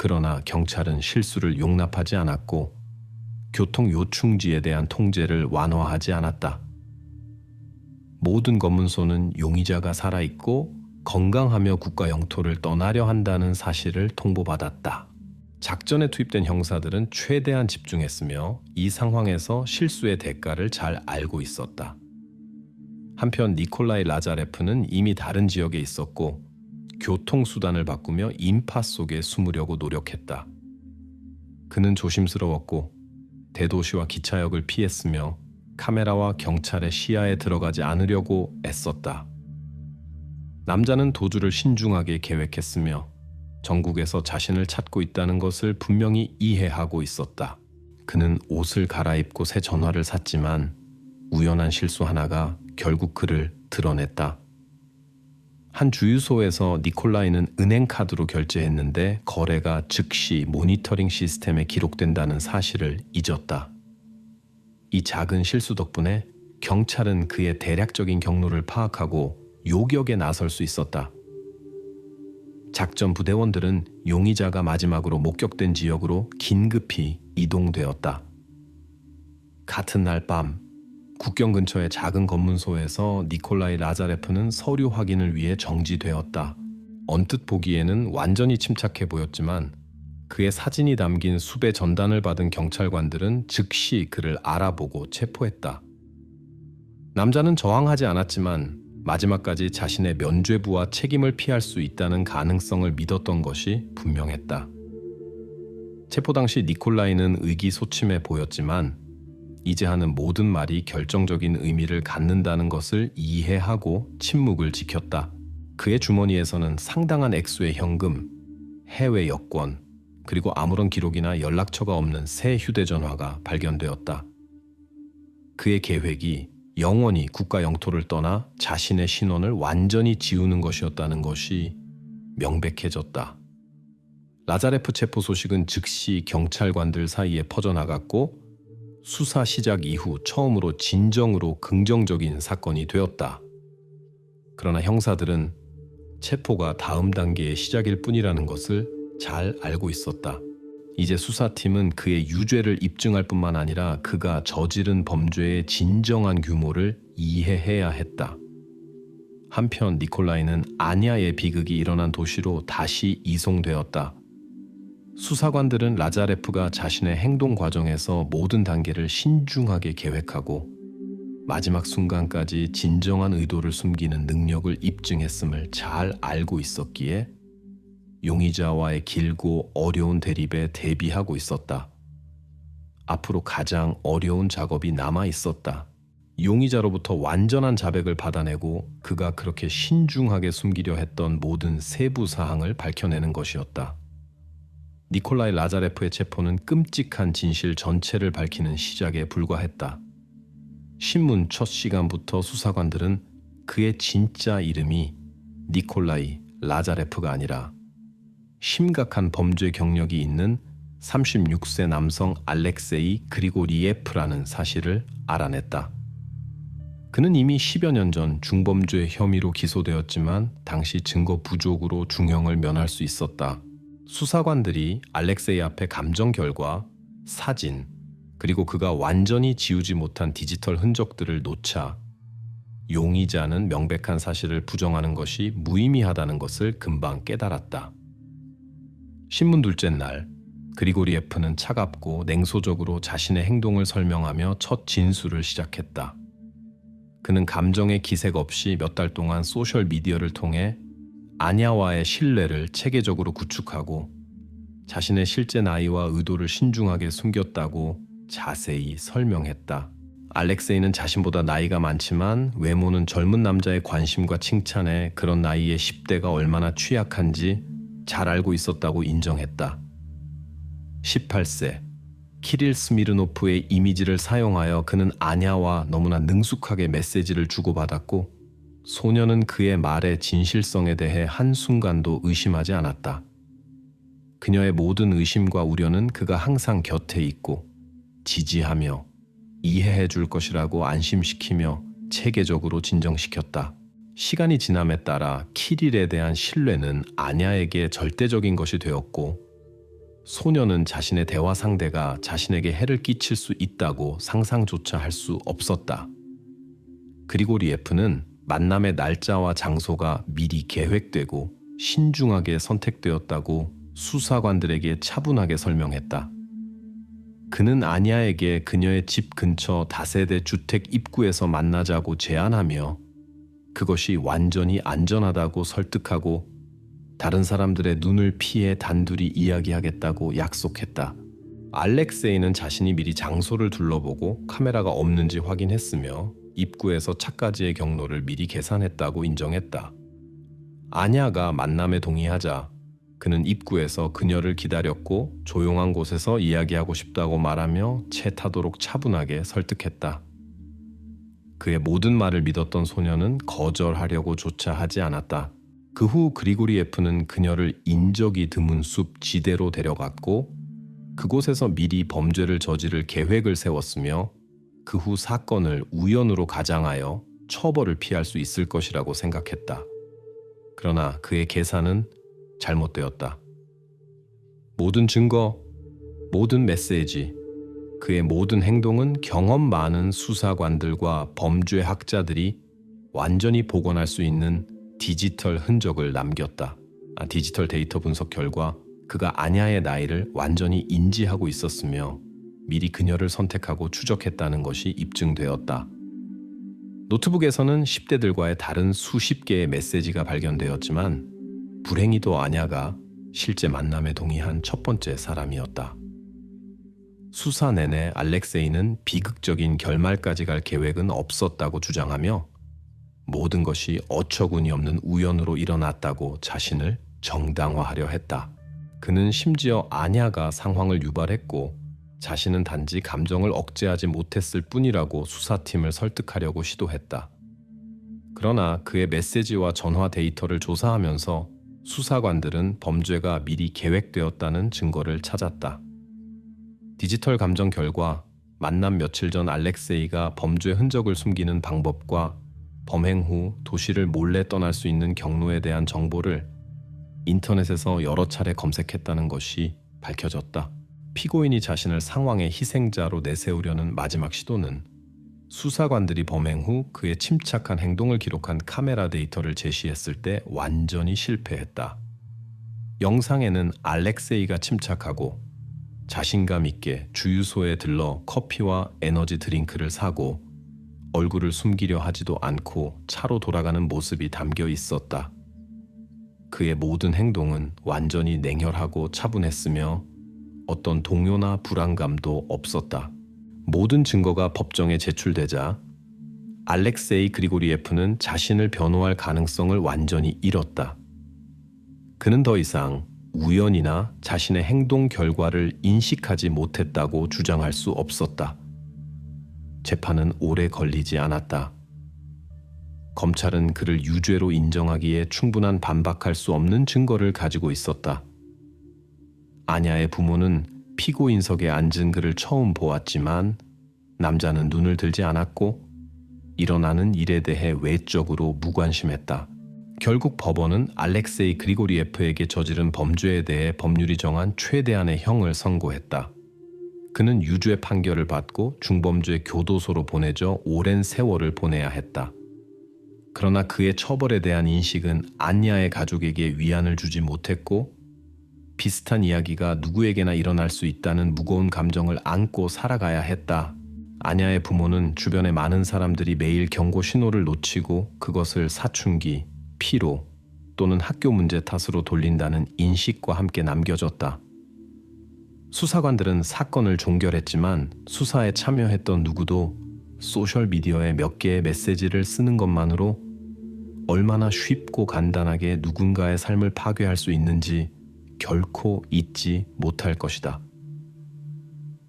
그러나 경찰은 실수를 용납하지 않았고 교통 요충지에 대한 통제를 완화하지 않았다. 모든 검문소는 용의자가 살아있고 건강하며 국가 영토를 떠나려 한다는 사실을 통보받았다. 작전에 투입된 형사들은 최대한 집중했으며 이 상황에서 실수의 대가를 잘 알고 있었다. 한편 니콜라이 라자레프는 이미 다른 지역에 있었고 교통수단을 바꾸며 인파 속에 숨으려고 노력했다. 그는 조심스러웠고 대도시와 기차역을 피했으며 카메라와 경찰의 시야에 들어가지 않으려고 애썼다. 남자는 도주를 신중하게 계획했으며 전국에서 자신을 찾고 있다는 것을 분명히 이해하고 있었다. 그는 옷을 갈아입고 새 전화를 샀지만 우연한 실수 하나가 결국 그를 드러냈다. 한 주유소에서 니콜라이는 은행카드로 결제했는데 거래가 즉시 모니터링 시스템에 기록된다는 사실을 잊었다. 이 작은 실수 덕분에 경찰은 그의 대략적인 경로를 파악하고 요격에 나설 수 있었다. 작전 부대원들은 용의자가 마지막으로 목격된 지역으로 긴급히 이동되었다. 같은 날 밤 국경 근처의 작은 검문소에서 니콜라이 라자레프는 서류 확인을 위해 정지되었다. 언뜻 보기에는 완전히 침착해 보였지만 그의 사진이 담긴 수배 전단을 받은 경찰관들은 즉시 그를 알아보고 체포했다. 남자는 저항하지 않았지만 마지막까지 자신의 면죄부와 책임을 피할 수 있다는 가능성을 믿었던 것이 분명했다. 체포 당시 니콜라이는 의기소침해 보였지만 이제 하는 모든 말이 결정적인 의미를 갖는다는 것을 이해하고 침묵을 지켰다. 그의 주머니에서는 상당한 액수의 현금, 해외 여권, 그리고 아무런 기록이나 연락처가 없는 새 휴대전화가 발견되었다. 그의 계획이 영원히 국가 영토를 떠나 자신의 신원을 완전히 지우는 것이었다는 것이 명백해졌다. 라자레프 체포 소식은 즉시 경찰관들 사이에 퍼져나갔고 수사 시작 이후 처음으로 진정으로 긍정적인 사건이 되었다. 그러나 형사들은 체포가 다음 단계의 시작일 뿐이라는 것을 잘 알고 있었다. 이제 수사팀은 그의 유죄를 입증할 뿐만 아니라 그가 저지른 범죄의 진정한 규모를 이해해야 했다. 한편 니콜라이는 아냐의 비극이 일어난 도시로 다시 이송되었다. 수사관들은 라자레프가 자신의 행동 과정에서 모든 단계를 신중하게 계획하고 마지막 순간까지 진정한 의도를 숨기는 능력을 입증했음을 잘 알고 있었기에 용의자와의 길고 어려운 대립에 대비하고 있었다. 앞으로 가장 어려운 작업이 남아 있었다. 용의자로부터 완전한 자백을 받아내고 그가 그렇게 신중하게 숨기려 했던 모든 세부 사항을 밝혀내는 것이었다. 니콜라이 라자레프의 체포는 끔찍한 진실 전체를 밝히는 시작에 불과했다. 신문 첫 시간부터 수사관들은 그의 진짜 이름이 니콜라이 라자레프가 아니라 심각한 범죄 경력이 있는 36세 남성 알렉세이 그리고리예프라는 사실을 알아냈다. 그는 이미 10여 년 전 중범죄 혐의로 기소되었지만 당시 증거 부족으로 중형을 면할 수 있었다. 수사관들이 알렉세이 앞에 감정 결과, 사진, 그리고 그가 완전히 지우지 못한 디지털 흔적들을 놓자 용의자는 명백한 사실을 부정하는 것이 무의미하다는 것을 금방 깨달았다. 신문 둘째 날, 그리고리예프는 차갑고 냉소적으로 자신의 행동을 설명하며 첫 진술을 시작했다. 그는 감정의 기색 없이 몇 달 동안 소셜미디어를 통해 아냐와의 신뢰를 체계적으로 구축하고 자신의 실제 나이와 의도를 신중하게 숨겼다고 자세히 설명했다. 알렉세이는 자신보다 나이가 많지만 외모는 젊은 남자의 관심과 칭찬에 그런 나이에 10대가 얼마나 취약한지 잘 알고 있었다고 인정했다. 18세 키릴 스미르노프의 이미지를 사용하여 그는 아냐와 너무나 능숙하게 메시지를 주고받았고 소녀는 그의 말의 진실성에 대해 한순간도 의심하지 않았다. 그녀의 모든 의심과 우려는 그가 항상 곁에 있고 지지하며 이해해 줄 것이라고 안심시키며 체계적으로 진정시켰다. 시간이 지남에 따라 키릴에 대한 신뢰는 아냐에게 절대적인 것이 되었고 소녀는 자신의 대화 상대가 자신에게 해를 끼칠 수 있다고 상상조차 할 수 없었다. 그리고리예프는 만남의 날짜와 장소가 미리 계획되고 신중하게 선택되었다고 수사관들에게 차분하게 설명했다. 그는 아냐에게 그녀의 집 근처 다세대 주택 입구에서 만나자고 제안하며 그것이 완전히 안전하다고 설득하고 다른 사람들의 눈을 피해 단둘이 이야기하겠다고 약속했다. 알렉세이는 자신이 미리 장소를 둘러보고 카메라가 없는지 확인했으며 입구에서 차까지의 경로를 미리 계산했다고 인정했다. 아냐가 만남에 동의하자 그는 입구에서 그녀를 기다렸고 조용한 곳에서 이야기하고 싶다고 말하며 채 타도록 차분하게 설득했다. 그의 모든 말을 믿었던 소녀는 거절하려고조차 하지 않았다. 그 후 그리고리예프는 그녀를 인적이 드문 숲 지대로 데려갔고 그곳에서 미리 범죄를 저지를 계획을 세웠으며 그 후 사건을 우연으로 가장하여 처벌을 피할 수 있을 것이라고 생각했다. 그러나 그의 계산은 잘못되었다. 모든 증거, 모든 메시지, 그의 모든 행동은 경험 많은 수사관들과 범죄학자들이 완전히 복원할 수 있는 디지털 흔적을 남겼다. 디지털 데이터 분석 결과 그가 아냐의 나이를 완전히 인지하고 있었으며 미리 그녀를 선택하고 추적했다는 것이 입증되었다. 노트북에서는 10대들과의 다른 수십 개의 메시지가 발견되었지만 불행히도 아냐가 실제 만남에 동의한 첫 번째 사람이었다. 수사 내내 알렉세이는 비극적인 결말까지 갈 계획은 없었다고 주장하며 모든 것이 어처구니 없는 우연으로 일어났다고 자신을 정당화하려 했다. 그는 심지어 아냐가 상황을 유발했고 자신은 단지 감정을 억제하지 못했을 뿐이라고 수사팀을 설득하려고 시도했다. 그러나 그의 메시지와 전화 데이터를 조사하면서 수사관들은 범죄가 미리 계획되었다는 증거를 찾았다. 디지털 감정 결과 만남 며칠 전 알렉세이가 범죄 흔적을 숨기는 방법과 범행 후 도시를 몰래 떠날 수 있는 경로에 대한 정보를 인터넷에서 여러 차례 검색했다는 것이 밝혀졌다. 피고인이 자신을 상황의 희생자로 내세우려는 마지막 시도는 수사관들이 범행 후 그의 침착한 행동을 기록한 카메라 데이터를 제시했을 때 완전히 실패했다. 영상에는 알렉세이가 침착하고 자신감 있게 주유소에 들러 커피와 에너지 드링크를 사고 얼굴을 숨기려 하지도 않고 차로 돌아가는 모습이 담겨 있었다. 그의 모든 행동은 완전히 냉혈하고 차분했으며 어떤 동요나 불안감도 없었다. 모든 증거가 법정에 제출되자 알렉세이 그리고리예프는 자신을 변호할 가능성을 완전히 잃었다. 그는 더 이상 우연이나 자신의 행동 결과를 인식하지 못했다고 주장할 수 없었다. 재판은 오래 걸리지 않았다. 검찰은 그를 유죄로 인정하기에 충분한 반박할 수 없는 증거를 가지고 있었다. 아냐의 부모는 피고인석에 앉은 그를 처음 보았지만 남자는 눈을 들지 않았고 일어나는 일에 대해 외적으로 무관심했다. 결국 법원은 알렉세이 그리고리에프에게 저지른 범죄에 대해 법률이 정한 최대한의 형을 선고했다. 그는 유죄 판결을 받고 중범죄 교도소로 보내져 오랜 세월을 보내야 했다. 그러나 그의 처벌에 대한 인식은 안야의 가족에게 위안을 주지 못했고 비슷한 이야기가 누구에게나 일어날 수 있다는 무거운 감정을 안고 살아가야 했다. 안야의 부모는 주변의 많은 사람들이 매일 경고 신호를 놓치고 그것을 사춘기, 피로 또는 학교 문제 탓으로 돌린다는 인식과 함께 남겨졌다. 수사관들은 사건을 종결했지만 수사에 참여했던 누구도 소셜미디어에 몇 개의 메시지를 쓰는 것만으로 얼마나 쉽고 간단하게 누군가의 삶을 파괴할 수 있는지 결코 잊지 못할 것이다.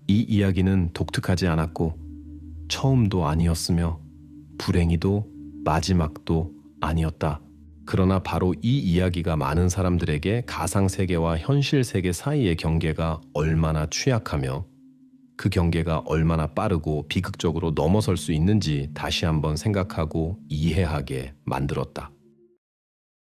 이 이야기는 독특하지 않았고 처음도 아니었으며 불행히도 마지막도 아니었다. 그러나 바로 이 이야기가 많은 사람들에게 가상세계와 현실세계 사이의 경계가 얼마나 취약하며 그 경계가 얼마나 빠르고 비극적으로 넘어설 수 있는지 다시 한번 생각하고 이해하게 만들었다.